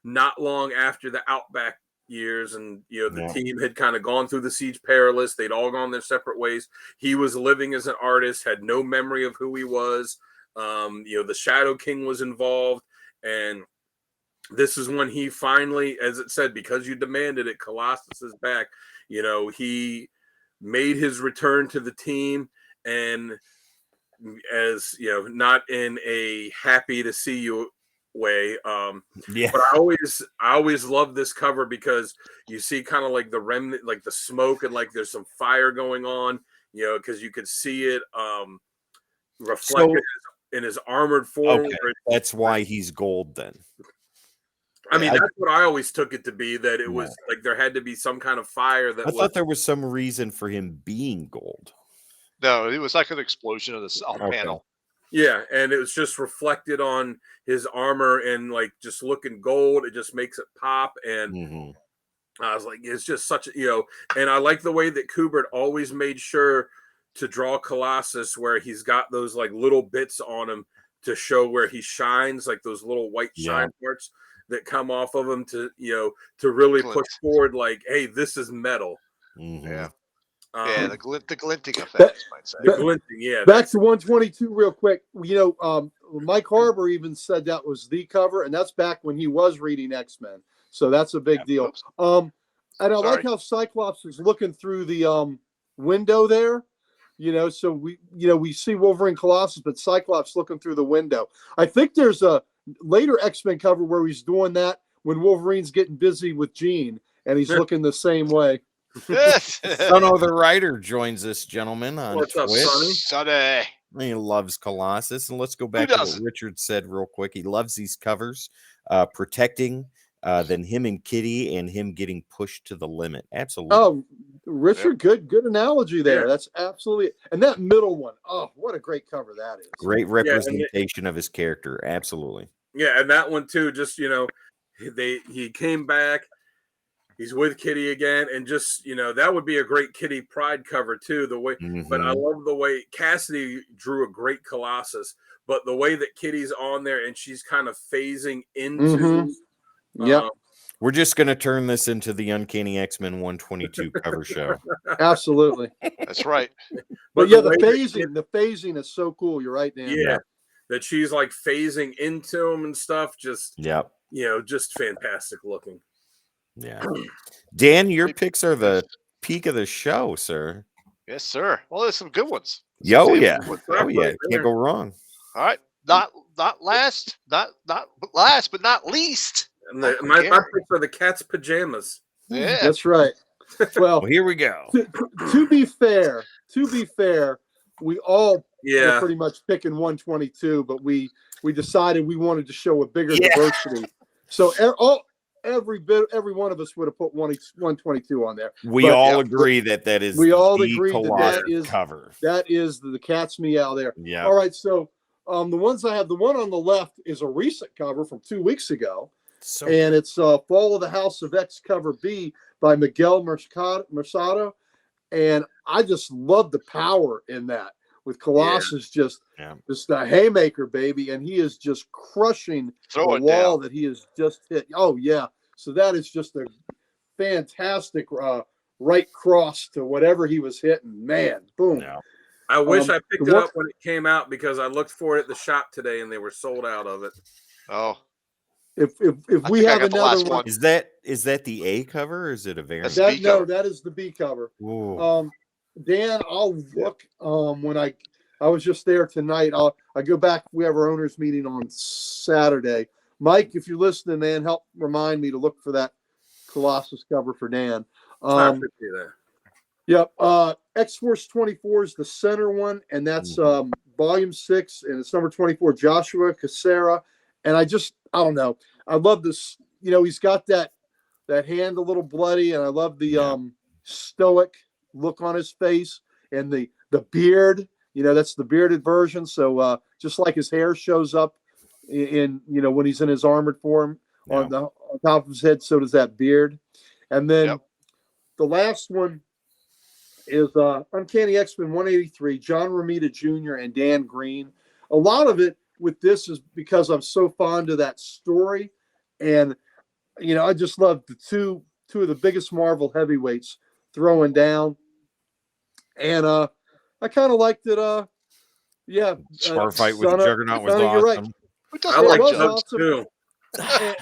not long after the Outback years, and the team had kind of gone through the Siege Perilous. They'd all gone their separate ways. He was living as an artist, had no memory of who he was. The Shadow King was involved, and this is when he finally, as it said, because you demanded it, Colossus is back. He made his return to the team, and as not in a happy to see you way. But I always love this cover because you see kind of like the remnant, like the smoke, and like there's some fire going on, because you could see it reflected in his armored form. Okay. That's why he's gold then. I mean, that's what I always took it to be, that it was like there had to be some kind of fire that I thought there was some reason for him being gold. No, it was like an explosion of the panel. Yeah, and it was just reflected on his armor and like just looking gold. It just makes it pop. And I was like, it's just such a, and I like the way that Kubert always made sure to draw Colossus where he's got those like little bits on him to show where he shines, like those little white shine parts that come off of him to really push forward, like, hey, this is metal. Yeah. The glinting effect, you might say. The glinting, yeah. Back to 122 real quick. Mike Harbour even said that was the cover, and that's back when he was reading X-Men. So that's a big deal. And I like how Cyclops is looking through the window there. So we see Wolverine Colossus, but Cyclops looking through the window. I think there's a later X-Men cover where he's doing that when Wolverine's getting busy with Jean, and he's looking the same way. Sonno the writer joins us, gentlemen, on What's up, Twitch. Sonny? He loves Colossus, and let's go back to what Richard said real quick. He loves these covers, protecting, then him and Kitty, and him getting pushed to the limit. Absolutely. Oh, Richard, good analogy there. Yeah. That's absolutely, and that middle one. Oh, what a great cover that is! Great representation of his character. Absolutely. Yeah, and that one too. Just he came back. He's with Kitty again, and just that would be a great Kitty Pride cover too. The way, but I love the way Cassidy drew a great Colossus, but the way that Kitty's on there and she's kind of phasing into. We're just gonna turn this into the Uncanny X-Men 122 cover show. Absolutely, that's right. But yeah, the phasing is so cool. You're right, Dan. Yeah, that she's like phasing into him and stuff. Just just fantastic looking. Yeah. Dan, your picks are the peak of the show, sir. Yes, sir. Well, there's some good ones. Oh yeah. Can't go wrong. All right. Not last, but not least. And my picks are the cat's pajamas. Yeah. That's right. Well, here we go. To be fair, we all were pretty much picking 122, but we decided we wanted to show a bigger diversity. So every one of us would have put 122 on there. We all agree that is. We all agree that is cover. That is the cat's meow there. Yeah. All right. So the ones I have, the one on the left is a recent cover from 2 weeks ago, and it's Fall of the House of X cover B by Miguel Mercado, and I just love the power in that with Colossus just a haymaker, baby, and he is just crushing the wall that he has just hit. Oh yeah. So that is just a fantastic right cross to whatever he was hitting. Man, boom. Yeah. I wish I picked it up when it came out because I looked for it at the shop today and they were sold out of it. Oh. If we have another one. Is that the A cover or is it a variant? That is the B cover. Ooh. Dan, I'll look when I was just there tonight. I go back. We have our owners meeting on Saturday. Mike, if you're listening, man, help remind me to look for that Colossus cover for Dan. Yep. X-Force 24 is the center one, and that's volume 6, and it's number 24, Joshua Cassera. And I don't know. I love this. He's got that hand a little bloody, and I love the stoic look on his face and the beard. That's the bearded version. So just like his hair shows up in when he's in his armored form on top of his head, so does that beard. And then the last one is Uncanny X-Men 183, John Romita Jr. and Dan Green. A lot of it with this is because I'm so fond of that story, and I just love the two of the biggest Marvel heavyweights throwing down, and I kind of liked it. Spar fight with Juggernaut was awesome. You're right. I like Jugs too.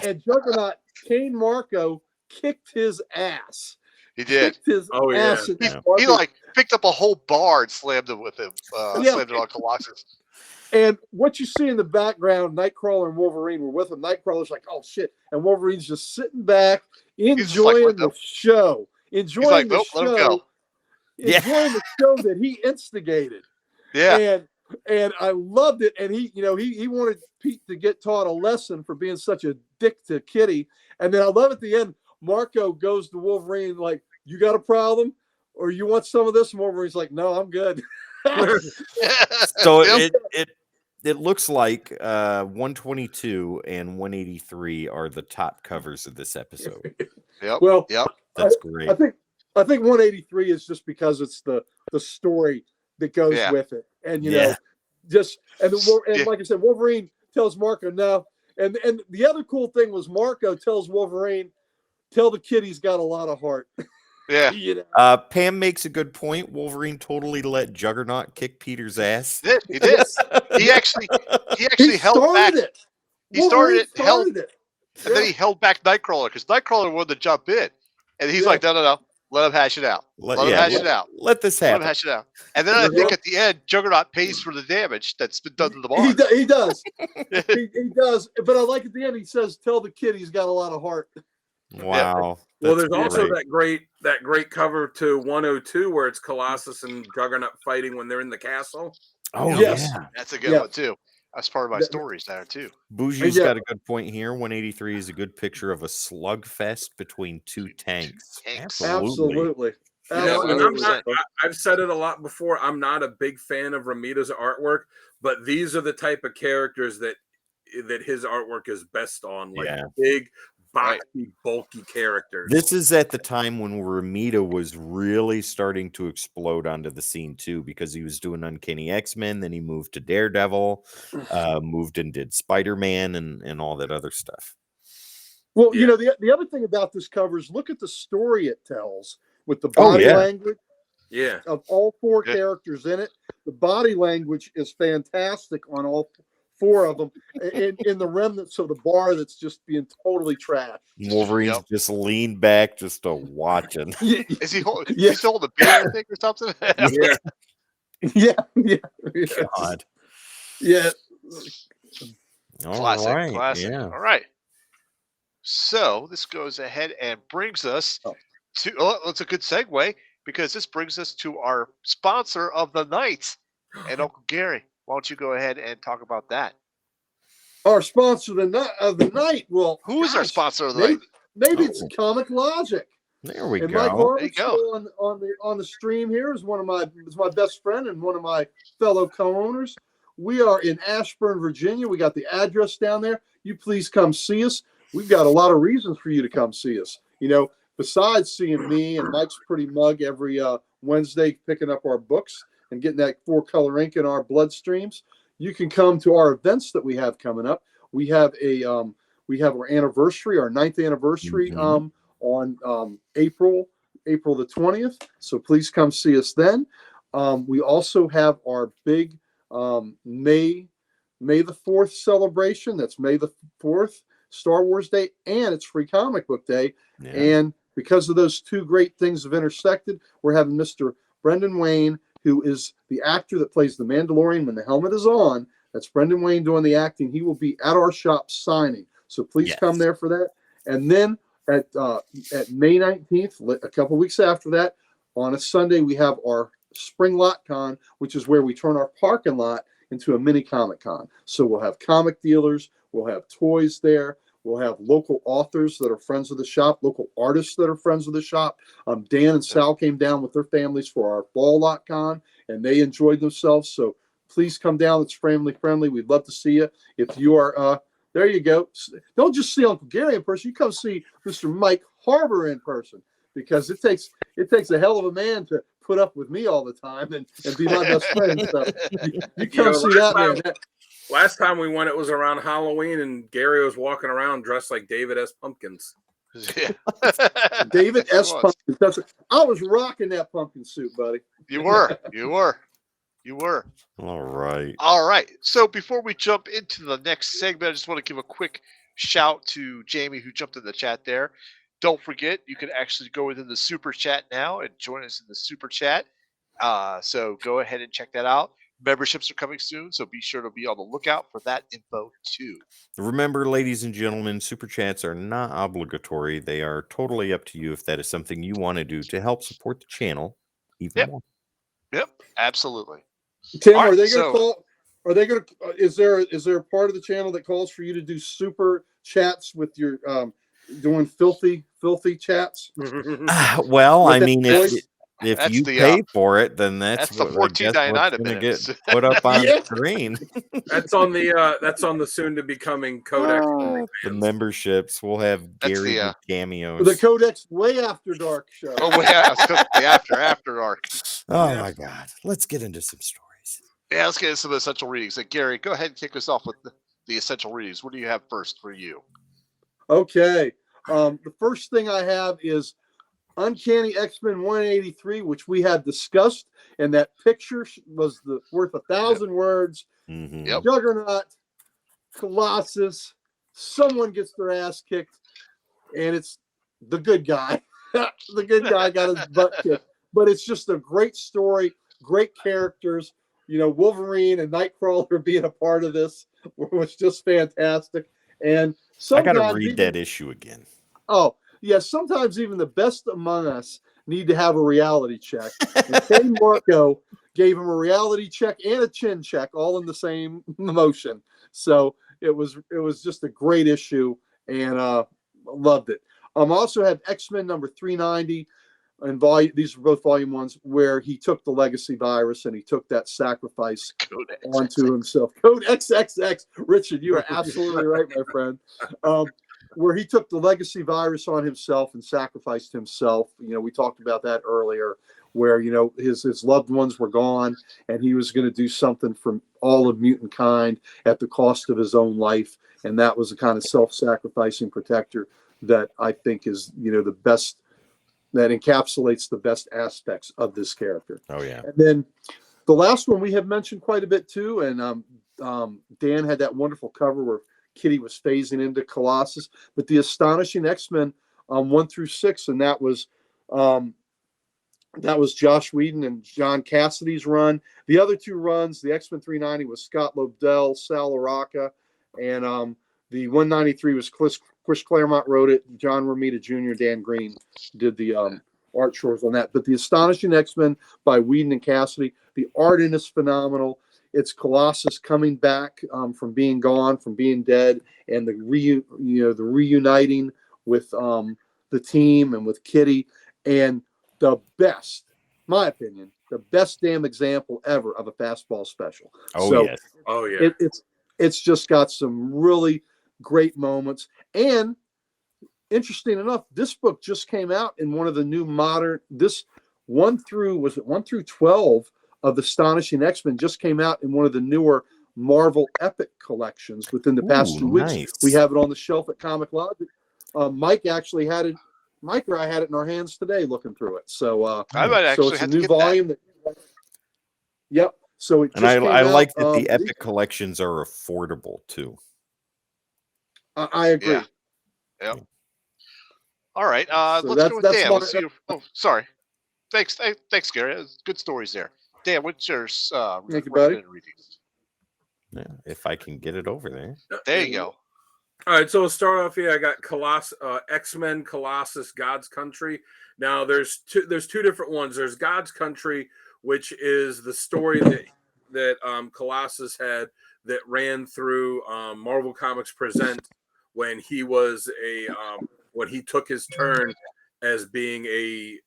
And Juggernaut, Kane Marco kicked his ass. He did. Ass. He picked up a whole bar and slammed it with him. Slammed it on Colossus. And what you see in the background, Nightcrawler and Wolverine were with him. Nightcrawler's like, oh shit. And Wolverine's just sitting back, enjoying the show. Enjoying the show. Enjoying the show that he instigated. Yeah. And And I loved it. And he wanted Pete to get taught a lesson for being such a dick to Kitty. And then I love at the end, Marco goes to Wolverine like, "You got a problem? Or you want some of this?" And Wolverine's like, "No, I'm good." So it looks like 122 and 183 are the top covers of this episode. Yep. Well, yep. That's great. I think 183 is just because it's the story that goes with it, and like I said, Wolverine tells Marco no, and the other cool thing was Marco tells Wolverine, "Tell the kid he's got a lot of heart." Yeah. Pam makes a good point. Wolverine totally let Juggernaut kick Peter's ass. He did. He actually held back. He started it, and then he held back Nightcrawler because Nightcrawler wanted to jump in, and he's like, "No, let him hash it out. Let him hash it out. Let this happen. Let him hash it out." And then I think at the end, Juggernaut pays for the damage that's been done to the bar. He does. he does. But I like at the end he says, "Tell the kid he's got a lot of heart." Wow. Well, there's also that great cover to 102 where it's Colossus and Juggernaut fighting when they're in the castle. Oh, yes. That's a good one, too. That's part of my stories there, too. Bougie's got a good point here. 183 is a good picture of a slugfest between two tanks. Absolutely. I've said it a lot before. I'm not a big fan of Romita's artwork, but these are the type of characters that his artwork is best on. Like big, boxy, bulky characters. This is at the time when Romita was really starting to explode onto the scene too, because he was doing Uncanny X-Men, then he moved to Daredevil, moved and did Spider-Man and all that other stuff. Well, the other thing about this cover is look at the story it tells with the body language of all four characters in it. The body language is fantastic on all four of them in the remnants of the bar that's just being totally trashed. Wolverine's just leaned back just watching. Is he holding a beer, I think, or something? Yeah. God. Yeah. Classic. Yeah. All right. So this goes ahead and brings us to that's a good segue, because this brings us to our sponsor of the night, and Uncle Gary. Why don't you go ahead and talk about that? Our sponsor of the night. Well, who is our sponsor of the night? Maybe it's Comic Logic. There we and go. Mike Horowitz on the stream here is my best friend and one of my fellow co-owners. We are in Ashburn, Virginia. We got the address down there. You please come see us. We've got a lot of reasons for you to come see us. Besides seeing me and Mike's pretty mug every Wednesday, picking up our books and getting that 4-color ink in our bloodstreams, you can come to our events that we have coming up. We have our anniversary, our 9th anniversary on April the 20th. So please come see us then. We also have our big May the 4th celebration. That's May the 4th, Star Wars Day, and it's Free Comic Book Day. Yeah. And because of those two great things have intersected, we're having Mr. Brendan Wayne, who is the actor that plays the Mandalorian when the helmet is on. That's Brendan Wayne doing the acting. He will be at our shop signing. So please come there for that. And then at May 19th, a couple weeks after that, on a Sunday, we have our Spring Lot Con, which is where we turn our parking lot into a mini Comic Con. So we'll have comic dealers, we'll have toys there, we'll have local authors that are friends of the shop, local artists that are friends of the shop. Dan and Sal came down with their families for our Fall Lot Con, and they enjoyed themselves. So please come down. It's family friendly. We'd love to see you. If you are, there you go. Don't just see Uncle Gary in person. You come see Mr. Mike Harbor in person, because it takes a hell of a man to put up with me all the time and be my best friend. So you come see that man. Last time we went, it was around Halloween, and Gary was walking around dressed like David S. Pumpkins. Yeah. David S. Pumpkins. I was rocking that pumpkin suit, buddy. You were. All right. All right. So before we jump into the next segment, I just want to give a quick shout to Jamie, who jumped in the chat there. Don't forget, you can actually go within the super chat now and join us in the super chat. So go ahead and check that out. Memberships are coming soon, so be sure to be on the lookout for that info too. Remember, ladies and gentlemen, super chats are not obligatory. They are totally up to you if that is something you want to do to help support the channel even more. Yep, absolutely. Tim, are they going to call? Are they going to? Is there a part of the channel that calls for you to do super chats with your doing filthy chats? Well, I mean, if you pay for it, then that's the $14.99 going to get put up on screen. That's on the soon to becoming Codex. The memberships will have Gary with cameos. The Codex Way After Dark show. Oh, the After Dark. Oh my God! Let's get into some stories. Yeah, let's get into some essential readings. Gary, go ahead and kick us off with the essential readings. What do you have first for you? Okay. The first thing I have is Uncanny X-Men 183, which we had discussed, and that picture was worth 1,000 words. Mm-hmm. Yep. Juggernaut, Colossus, someone gets their ass kicked, and it's the good guy. The good guy got his butt kicked. But it's just a great story, great characters. You know, Wolverine and Nightcrawler being a part of this was just fantastic. And I got to read that issue again. Oh, yeah. Sometimes even the best among us need to have a reality check. And Ken Marco gave him a reality check and a chin check all in the same motion. So it was just a great issue, and loved it. Also had X-Men number 390. And these are both volume ones where he took the legacy virus and he took that sacrifice onto himself. Code XXX. Richard, you are absolutely right, my friend. Where he took the legacy virus on himself and sacrificed himself. You know, we talked about that earlier, where, you know, his loved ones were gone and he was going to do something for all of mutant kind at the cost of his own life. And that was the kind of self-sacrificing protector that I think is, you know, the best, that encapsulates the best aspects of this character. Oh, yeah. And then the last one we have mentioned quite a bit too. And Dan had that wonderful cover where Kitty was phasing into Colossus, but the Astonishing X-Men 1 through 6, and that was Josh Whedon and John Cassidy's run. The other two runs, the X-Men 390 was Scott Lobdell, Sal LaRocca, and the 193 was Chris Claremont wrote it. John Romita Jr., Dan Green did the art chores on that. But the Astonishing X-Men by Whedon and Cassidy, the art in is phenomenal. It's Colossus coming back from being gone, from being dead, and the reuniting with the team and with Kitty, and the best, my opinion, the best damn example ever of a fastball special. Yes. Oh yeah. It's just got some really great moments. And interesting enough, this book just came out in one of the new modern, this 1 through 12 of the Astonishing X-Men just came out in one of the newer Marvel Epic collections within the past 2 weeks. Nice. We have it on the shelf at Comic Logic. Mike actually had it. Mike or I had it in our hands today looking through it. So I might actually it's have a to new get volume. Yep. So it just I came like out, that the Epic collections are affordable too. I agree. Yeah. Yep. All right. So let's go with Dan. my- Sorry. Thanks, Gary. Good stories there. Dan, what's your Thank you, buddy. readings? Yeah, if I can get it over there. There you go. All right, so we'll start off here. I got X-Men Colossus God's Country. Now there's two different ones. There's God's Country, which is the story that Colossus had that ran through Marvel Comics Presents when he was when he took his turn as being a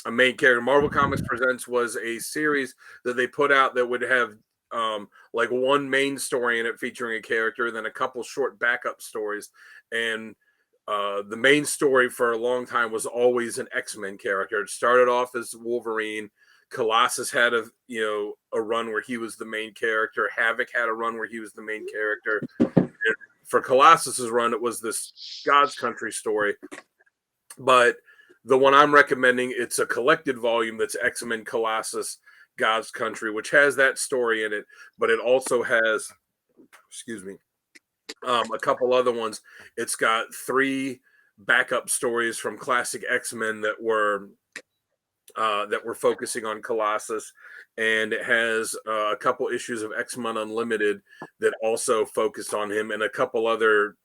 main character. Marvel Comics Presents was a series that they put out that would have like one main story in it featuring a character, and then a couple short backup stories. And the main story for a long time was always an X-Men character. It started off as Wolverine. Colossus had a run where he was the main character. Havoc had a run where he was the main character. And for Colossus's run, it was this God's Country story. But the one I'm recommending, it's a collected volume that's X-Men Colossus God's Country, which has that story in it, but it also has, a couple other ones. It's got 3 backup stories from classic X-Men that were focusing on Colossus, and it has a couple issues of X-Men Unlimited that also focused on him, and a couple other,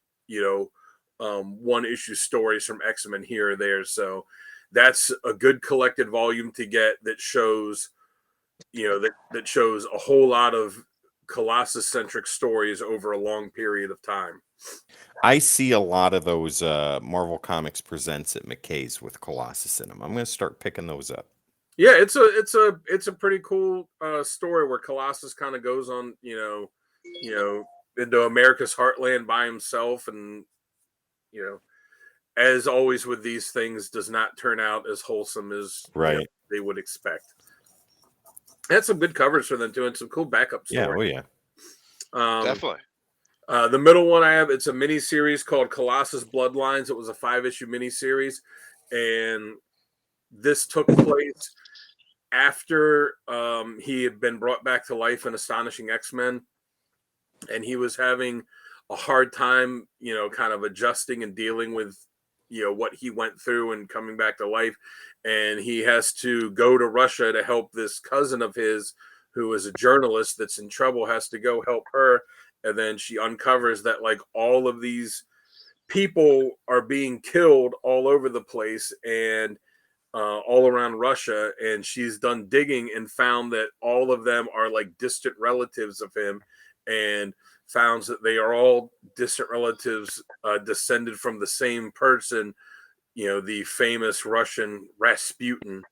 one-issue stories from X-Men here or there. So that's a good collected volume to get that shows that shows a whole lot of Colossus centric stories over a long period of time. I see a lot of those Marvel Comics Presents at McKay's with Colossus in them. I'm going to start picking those up. Yeah, it's a pretty cool story where Colossus kind of goes on, into America's heartland by himself, and as always with these things, does not turn out as wholesome as they would expect. Had some good covers for them too, and some cool backup stories. Yeah, oh yeah. Definitely. The middle one I have, it's a mini series called Colossus Bloodlines. It was a 5-issue mini series, and this took place after he had been brought back to life in Astonishing X-Men, and he was having a hard time, kind of adjusting and dealing with, what he went through and coming back to life. And he has to go to Russia to help this cousin of his, who is a journalist that's in trouble, has to go help her. And then she uncovers that like all of these people are being killed all over the place and all around Russia. And she's done digging and found that all of them are like distant relatives of him, and found that they are all distant relatives descended from the same person, the famous Russian Rasputin,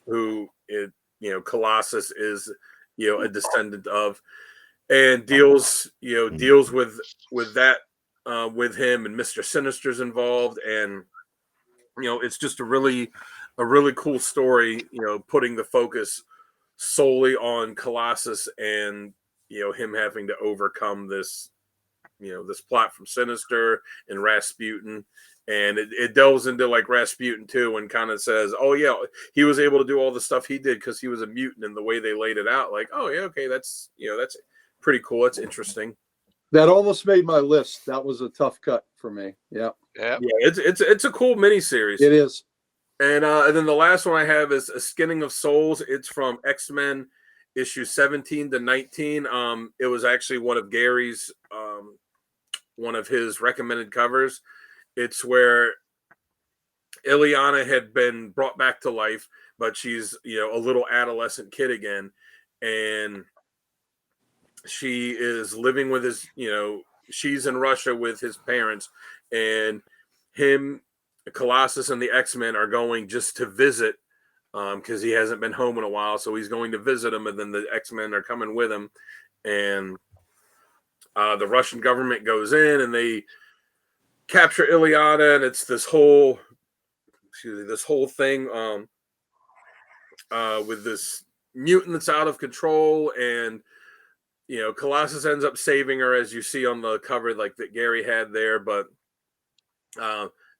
who Colossus is, a descendant of, and deals with that with him, and Mr. Sinister's involved, and it's just a really cool story, putting the focus solely on Colossus and him having to overcome this this plot from Sinister and Rasputin. And it delves into like Rasputin too, and kind of says, oh yeah, he was able to do all the stuff he did because he was a mutant, and the way they laid it out, like, oh yeah, okay, that's that's pretty cool. It's interesting. That almost made my list. That was a tough cut for me. Yeah. It's a cool miniseries. It is. And then the last one I have is A Skinning of Souls. It's from X-Men issue 17 to 19. It was actually one of Gary's one of his recommended covers. It's where Ileana had been brought back to life, but she's a little adolescent kid again, and she is living with his she's in Russia with his parents, and him, Colossus, and the X-Men are going just to visit because he hasn't been home in a while, so he's going to visit him, and then the X-Men are coming with him, and the Russian government goes in and they capture Ileana, and it's this whole thing with this mutant that's out of control, and Colossus ends up saving her, as you see on the cover, like that Gary had there, but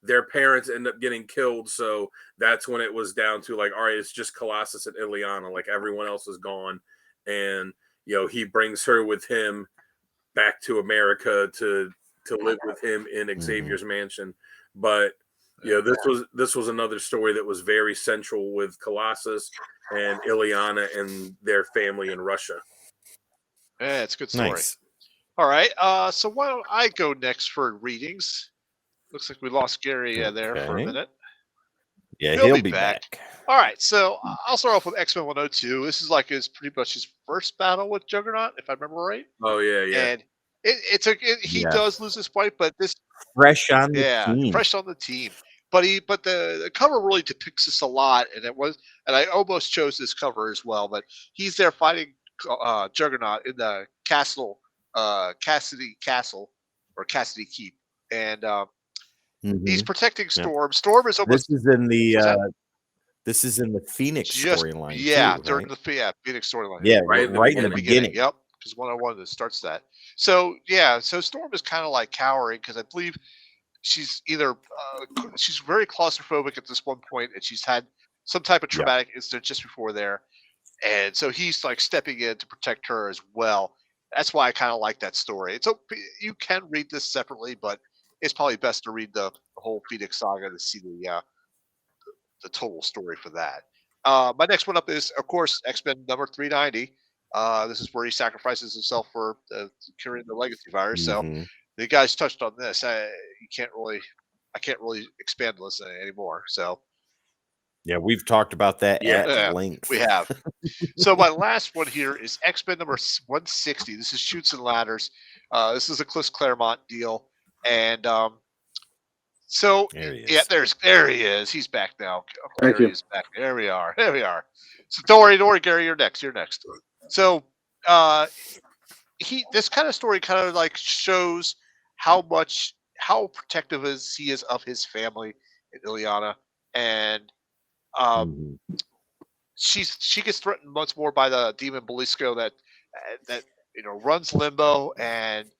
their parents end up getting killed, so that's when it was down to like, all right, it's just Colossus and Ileana, like everyone else is gone, and he brings her with him back to America to live with him in Xavier's mansion. But this was another story that was very central with Colossus and Ileana and their family in Russia. Yeah, it's a good story. Nice. All right. So why don't I go next for readings? Looks like we lost Gary there for a minute. Yeah, he'll be back. All right. So I'll start off with X-Men 102. This is like pretty much his first battle with Juggernaut, if I remember right. Oh yeah. And he does lose his fight, but this fresh on the team. Fresh on the team. But the cover really depicts this a lot, and I almost chose this cover as well. But he's there fighting Juggernaut in the castle, Cassidy Castle or Cassidy Keep, and he's protecting Storm. Storm is almost. This is in the Phoenix storyline. Yeah, too, during right? the Phoenix storyline. Yeah, right in the beginning. Yep, because 101 starts that. So Storm is kind of like cowering because I believe she's either she's very claustrophobic at this one point, and she's had some type of traumatic incident just before there, and so he's like stepping in to protect her as well. That's why I kind of like that story. You can read this separately, but it's probably best to read the whole Phoenix saga to see the total story for that. My next one up is, of course, X-Men number 390. This is where he sacrifices himself for curing the legacy virus. So the guys touched on this. I can't really expand on this anymore. So Yeah, we've talked about that Yeah. at length. We have. So my last one here is X-Men number 160. This is Shoots and Ladders. This is a Chris Claremont deal, and so There he yeah, is. there he is. He's back now. Thank There you. he is back. There we are. There we are. So don't worry, Gary. You're next. You're next. So this kind of story kind of like shows how protective he is of his family in Ileana, and Mhm. she gets threatened much more by the demon Belisco that runs Limbo, and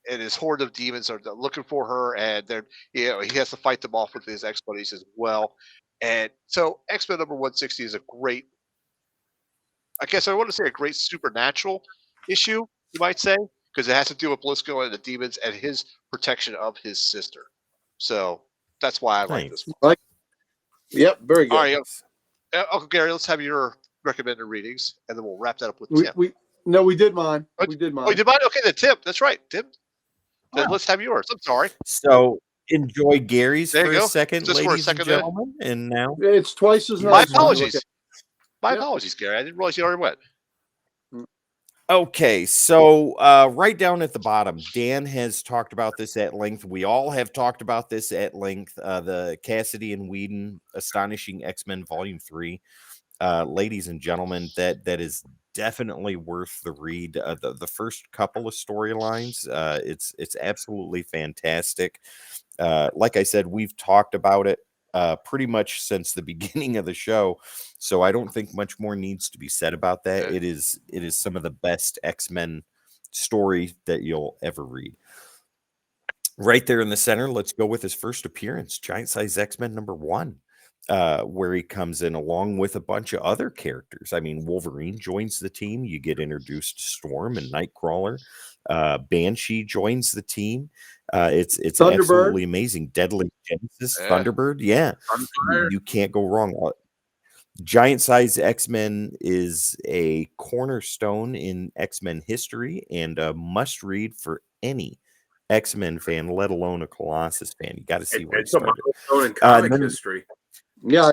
his horde of demons are looking for her, and they're he has to fight them off with his ex buddies as well. And so X-Men number 160 is a great, I guess I want to say a great supernatural issue, you might say, because it has to do with Blisco and the demons and his protection of his sister. So that's why I like this one. Yep, very good. All right, Uncle Gary, let's have your recommended readings, and then we'll wrap that up with Tim. We did mine. We did mine. Oh, you did mine? Okay, then Tim. That's right, Tim. Then let's have yours. I'm sorry. So enjoy Gary's There for you a go. second, Just for a ladies and second there. gentlemen. And now It's twice as My nice. apologies. Okay. My apologies, Gary. I didn't realize you already went. Okay, so right down at the bottom, Dan has talked about this at length. We all have talked about this at length. The Cassidy and Whedon Astonishing X-Men Volume 3. Ladies and gentlemen, that is definitely worth the read. The first couple of storylines, it's absolutely fantastic. Like I said, we've talked about it pretty much since the beginning of the show, so I don't think much more needs to be said about that. Yeah. It is some of the best X-Men story that you'll ever read. Right there in the center, let's go with his first appearance, Giant Size X-Men number 1, where he comes in along with a bunch of other characters. I mean, Wolverine joins the team. You get introduced to Storm and Nightcrawler. Banshee joins the team. It's Thunderbird. absolutely amazing. Deadly Genesis, Thunderbird. Yeah, you can't go wrong. Giant Size X-Men is a cornerstone in X-Men history and a must read for any X-Men fan, let alone a Colossus fan. You got to see where it started. In comic history. Yeah.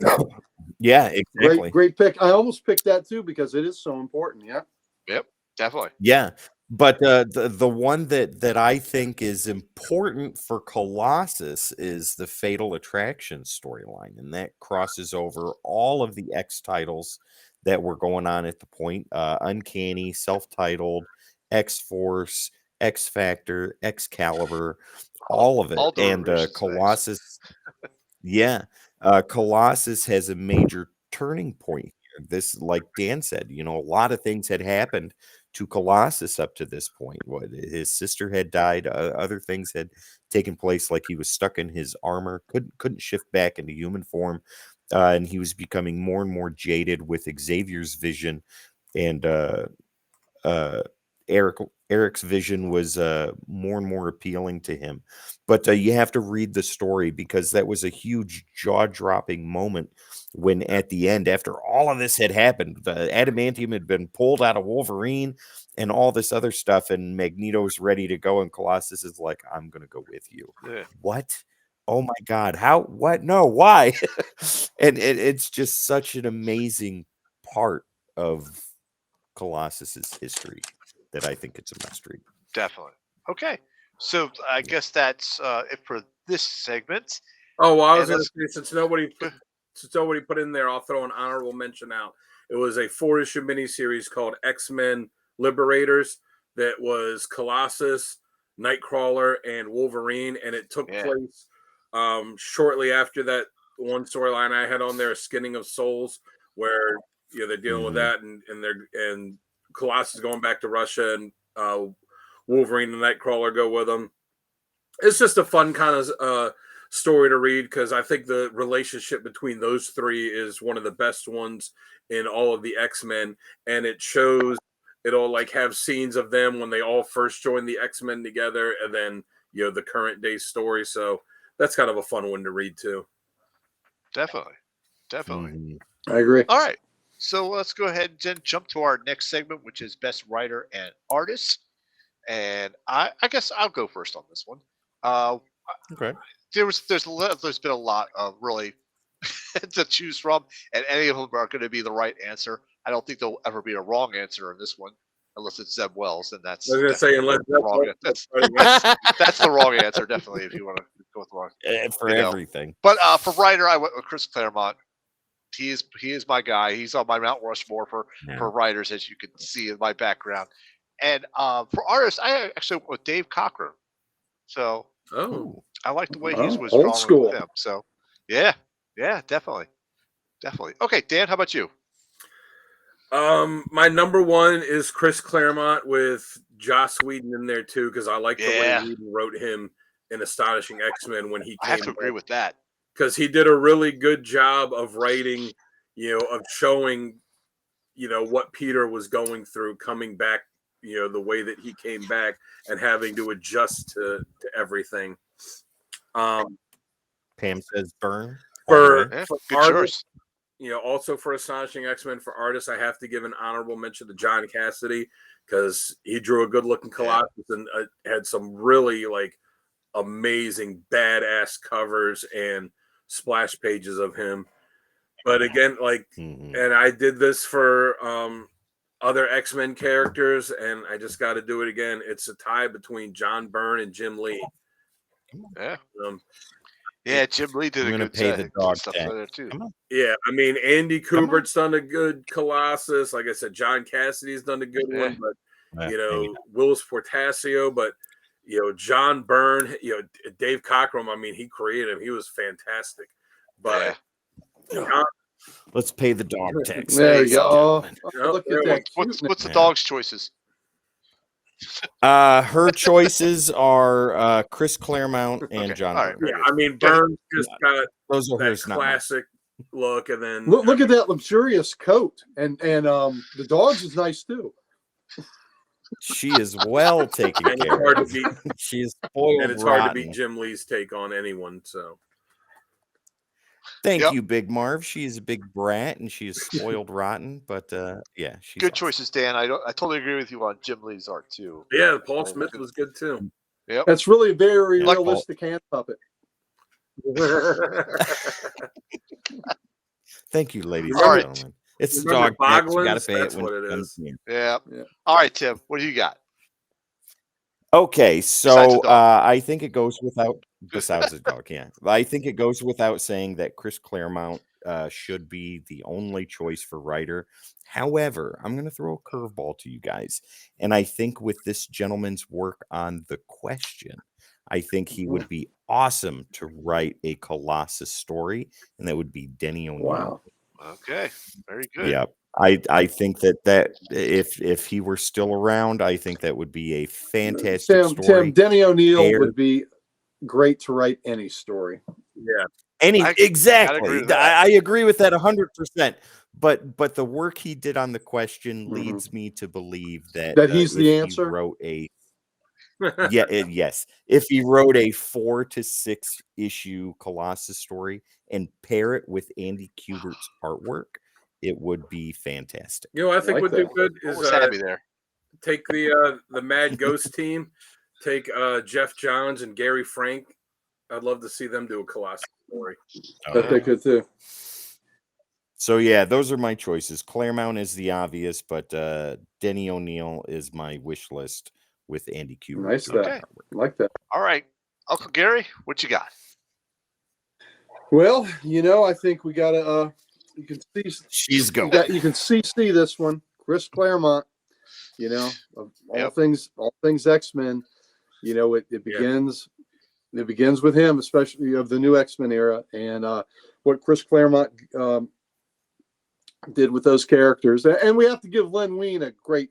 Yeah, exactly. Great pick. I almost picked that too because it is so important. Yeah. Yep, definitely. Yeah. But the one that I think is important for Colossus is the Fatal Attraction storyline, and that crosses over all of the X titles that were going on at the point. Uncanny, self-titled, X-Force, X-Factor, Excalibur, all of it. All And Colossus, yeah, Colossus has a major turning point here. This, like Dan said, a lot of things had happened to Colossus up to this point. What, his sister had died, other things had taken place, like he was stuck in his armor, couldn't shift back into human form, and he was becoming more and more jaded with Xavier's vision, and Eric's vision was more and more appealing to him. But you have to read the story, because that was a huge jaw-dropping moment when at the end, after all of this had happened, the adamantium had been pulled out of Wolverine and all this other stuff, and Magneto's ready to go, and Colossus is like, I'm going to go with you. Yeah. What? Oh my God. How? What? No, why? And it's just such an amazing part of Colossus's history that I think it's a must read. Definitely. Okay. So I guess that's it for this segment. Oh, well, I was going to say, since nobody put in there, I'll throw an honorable mention out. It was a 4-issue miniseries called X-Men Liberators that was Colossus, Nightcrawler, and Wolverine, and it took place shortly after that one storyline I had on there, Skinning of Souls, where they're dealing with that, and Colossus going back to Russia, and Wolverine and Nightcrawler go with them. It's just a fun kind of story to read, because I think the relationship between those three is one of the best ones in all of the X-Men, and it shows, it'll like have scenes of them when they all first joined the X-Men together, and then the current day story. So that's kind of a fun one to read too. Definitely. I agree. All right, so let's go ahead and jump to our next segment, which is Best Writer and Artist. And I guess I'll go first on this one. Okay. There's been a lot of really to choose from, and any of them are going to be the right answer. I don't think there'll ever be a wrong answer in this one, unless it's Zeb Wells, and that's I was going to say, unless the wrong. That's the wrong answer, definitely. If you want to go with the wrong, for everything. But for writer, I went with Chris Claremont. He is my guy. He's on my Mount Rushmore for writers, as you can see in my background. And for artists, I actually went with Dave Cockrum. So I like the way he was old school with him. So yeah, definitely. Okay, Dan, how about you? My number one is Chris Claremont with Joss Whedon in there too, because I like the way Whedon wrote him in Astonishing X-Men when he came. I have to agree with that. Because he did a really good job of writing, of showing, what Peter was going through coming back, the way that he came back and having to adjust to everything. Pam says burn. For artists, also for Astonishing X-Men, for artists, I have to give an honorable mention to John Cassidy, because he drew a good-looking Colossus and had some really, amazing, badass covers and splash pages of him. But again, and I did this for other X-Men characters, and I just got to do it again. It's a tie between John Byrne and Jim Lee. Jim Lee did a good stuff there too. Yeah, I mean, Andy Kubert's done a good Colossus. Like I said, John Cassidy's done a good one, but Willis Portacio, but John Byrne, Dave Cockrum, I mean, he created him. He was fantastic. But let's pay the dog tax. There you go. Look at that. What's the dog's choices? Her choices are Chris Claremont and John. Right. Yeah, I mean, Byrne just got those are that hers, classic look, and then look at that luxurious coat, and the dog's is nice too. She is well taken care of. She is spoiled, and it's hard to beat Jim Lee's take on anyone. So, thank you, Big Marv. She is a big brat, and she is spoiled rotten. But she's good choices, Dan. I totally agree with you on Jim Lee's art too. Yeah, Paul Smith was good too. Yep, that's really a very realistic hand puppet. Thank you, ladies and gentlemen. It's the dog. You got to pay it when it comes in. Yeah. All right, Tim. What do you got? Okay, so I think it goes without. Besides the dog, I think it goes without saying that Chris Claremont should be the only choice for writer. However, I'm going to throw a curveball to you guys, and I think with this gentleman's work on The Question, I think he would be awesome to write a Colossus story, and that would be Denny O'Neil. Wow. Okay, very good. Yeah, I think that if he were still around, I think that would be a fantastic story. Tim, Denny O'Neil would be great to write any story. Yeah, exactly. I agree with that 100%. But the work he did on The Question leads me to believe that he's the answer. He wrote yes. If he wrote a 4 to 6 issue Colossus story and pair it with Andy Kubert's artwork, it would be fantastic. I think what do good is take the Mad Ghost team, take Jeff Johns and Gary Frank. I'd love to see them do a Colossus story. But they could too. So those are my choices. Claremont is the obvious, but Denny O'Neil is my wish list with Andy Kubert. Nice that. Like that. All right, Uncle Gary, what you got? Well, I think we gotta. You can see she's going. You can see this one, Chris Claremont. All things X-Men. It begins. It begins with him, especially of the new X-Men era, and what Chris Claremont did with those characters. And we have to give Len Wein a great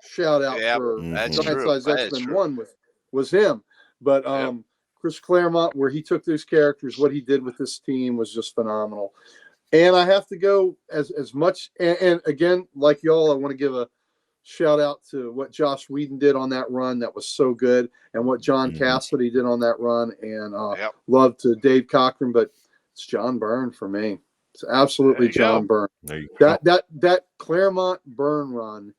shout out for Giant Size X-Men 1 was him. But Chris Claremont, where he took those characters, what he did with this team was just phenomenal. And I have to go as much, and again, like y'all, I want to give a shout out to what Joss Whedon did on that run. That was so good. And what John Cassidy did on that run. And love to Dave Cockrum, but it's John Byrne for me. It's absolutely John Byrne. That Claremont Byrne run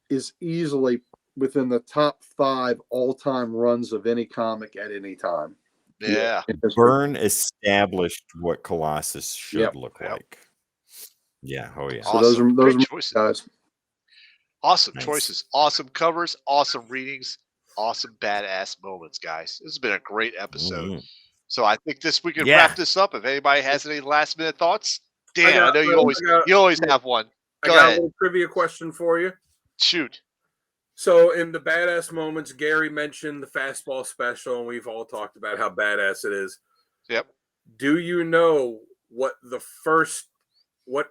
is easily within the top 5 all-time runs of any comic at any time. Yeah. Byrne established what Colossus should look like. Yeah. Oh yeah. So Awesome. those are choices. guys. Awesome Nice. choices. Awesome covers. Awesome readings. Awesome badass moments, guys. This has been a great episode. Mhm. So I think we can Yeah. wrap this up. If anybody has any last minute thoughts, Dan, I know you always have one. I Go got ahead. a little trivia question for you. Shoot. So in the badass moments, Gary mentioned the fastball special, and we've all talked about how badass it is. Yep. Do you know what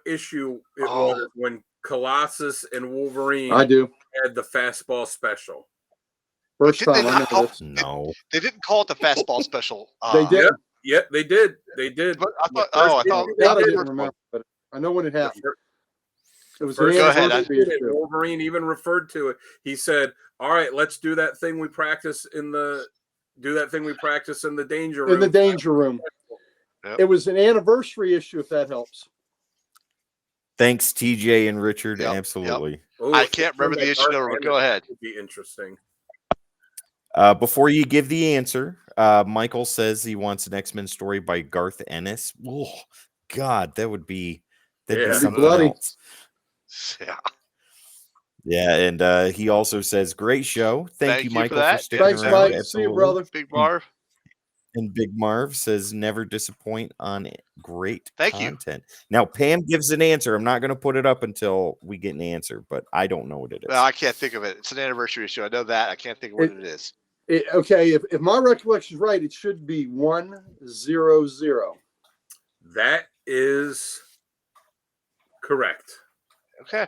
issue it was when Colossus and Wolverine I do. had the fastball special? First time I know this. No. They didn't call it the fastball special. They did. Yeah, they did. They did. But I thought That I didn't remember, but I know when it happened. It was an Go ahead. anniversary issue. Wolverine even referred to it. He said, "All right, let's do that thing we practice in the danger room." In the danger room. Yep. It was an anniversary issue, if that helps. Thanks, TJ and Richard. Yep, Absolutely. Ooh, I can't remember the issue number, but go ahead. Would be interesting. Before you give the answer, Michael says he wants an X-Men story by Garth Ennis. Oh, God, that'd be something bloody. else. Yeah. Yeah, and he also says, "Great show. Thank you, Michael, for sticking Thanks, around." Mike. See Absolutely. you, brother. Big Marv. And Big Marv says, "Never disappoint on great Thank you. content." Now, Pam gives an answer. I'm not going to put it up until we get an answer, but I don't know what it is. No, I can't think of it. It's an anniversary issue. I know that. I can't think of what it is. Okay, if my recollection is right, it should be 100. That is correct. Okay.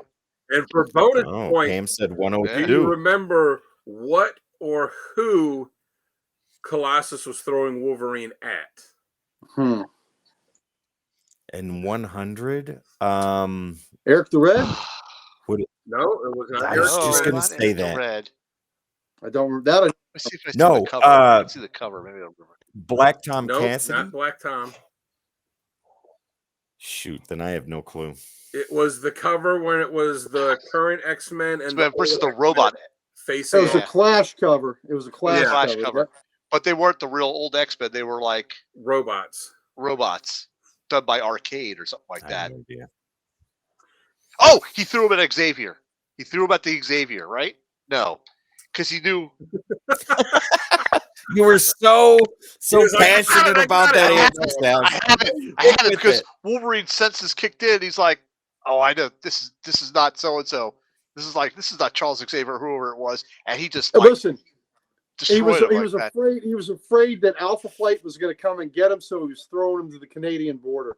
And for bonus point, Pam said do 102. you remember what or who Colossus was throwing Wolverine at? And 100. Eric the Red? No, it was not. I was just going to say that. Red. I don't remember that. Let me see if I see No, the cover. I see the cover. Maybe I'll remember. Black Tom Nope, Cassidy. not Black Tom. Shoot, then I have no clue. It was the cover when it was the current X-Men and versus the robot. Facing It was a Clash cover. It was a Clash cover. Yep. But they weren't the real old X-Men. They were like robots done by Arcade or something like I that. have no idea. Oh, he threw him at Xavier. He threw him at the Xavier, right? No, because he knew. You were so passionate like, about that answer, Sal. I have it because Wolverine's senses kicked in. He's like, "Oh, I know this is not so and so. This is not Charles Xavier, whoever it was." And he just listen. He was that. afraid. He was afraid that Alpha Flight was going to come and get him, so he was throwing him to the Canadian border.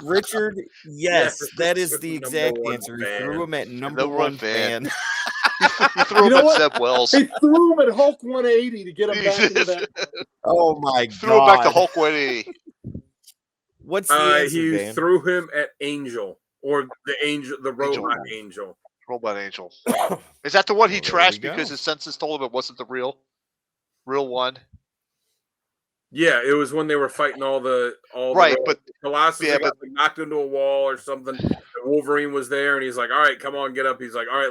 Richard, yes, that is the exact answer. He threw him at number one fan. He threw him at Zeb Wells. He threw him at Hulk 180 to get him back into that. Oh my God! Threw him back to Hulk 180. What's the answer, he Dan? threw him at Angel or the robot Angel. Robot Angel. Is that the one he trashed we go. because his senses told him it wasn't the real one? Yeah, it was when they were fighting all the but Colossus got knocked into a wall or something. And Wolverine was there, and he's like, "All right, come on, get up." He's like, "All right,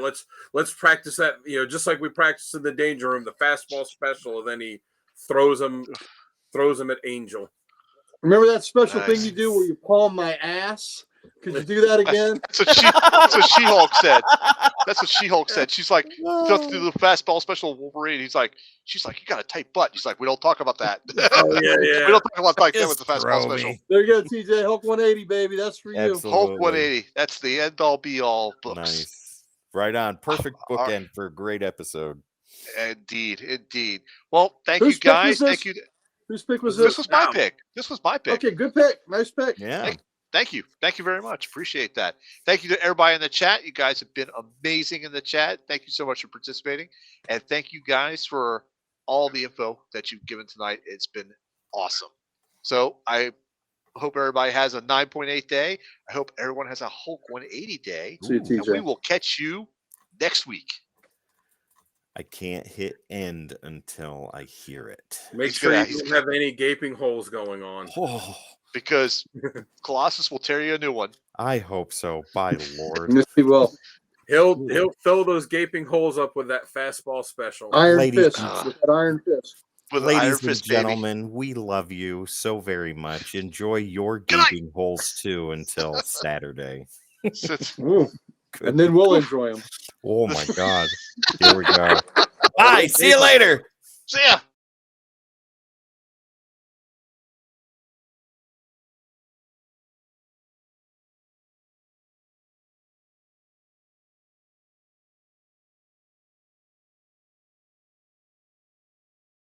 let's practice that. Just like we practiced in the danger room, the fastball special." And then he throws him at Angel. Remember that special thing you do where you palm my ass? Could you do that again? That's what She-Hulk said. That's what She-Hulk said. She's like, through the fastball special Wolverine. She's like, you got a tight butt. He's like, we don't talk about that. Oh, yeah. We don't talk about like that with the fastball special. There you go, TJ. Hulk 180, baby. That's for you. Absolutely. Hulk 180. That's the end all be all books. Nice. Right on. Perfect bookend for a great episode. Indeed. Well, thank you guys. Thank you. Whose pick was this? This was my pick. Okay, good pick. Nice pick. Yeah. Thank you. Thank you very much. Appreciate that. Thank you to everybody in the chat. You guys have been amazing in the chat. Thank you so much for participating. And thank you guys for all the info that you've given tonight. It's been awesome. So I hope everybody has a 9.8 day. I hope everyone has a Hulk 180 day. See you, TJ. And we will catch you next week. I can't hit end until I hear it. Make sure you don't have any gaping holes going on. Oh, because Colossus will tear you a new one. I hope so. By Lord. Yes, he will. He'll fill those gaping holes up with that fastball special. Iron Ladies- fist. With that iron fist. Ladies and gentlemen, we love you so very much. Enjoy your gaping holes too until Saturday. And then we'll enjoy them. Oh my God. Here we go. Bye. See you later. See ya.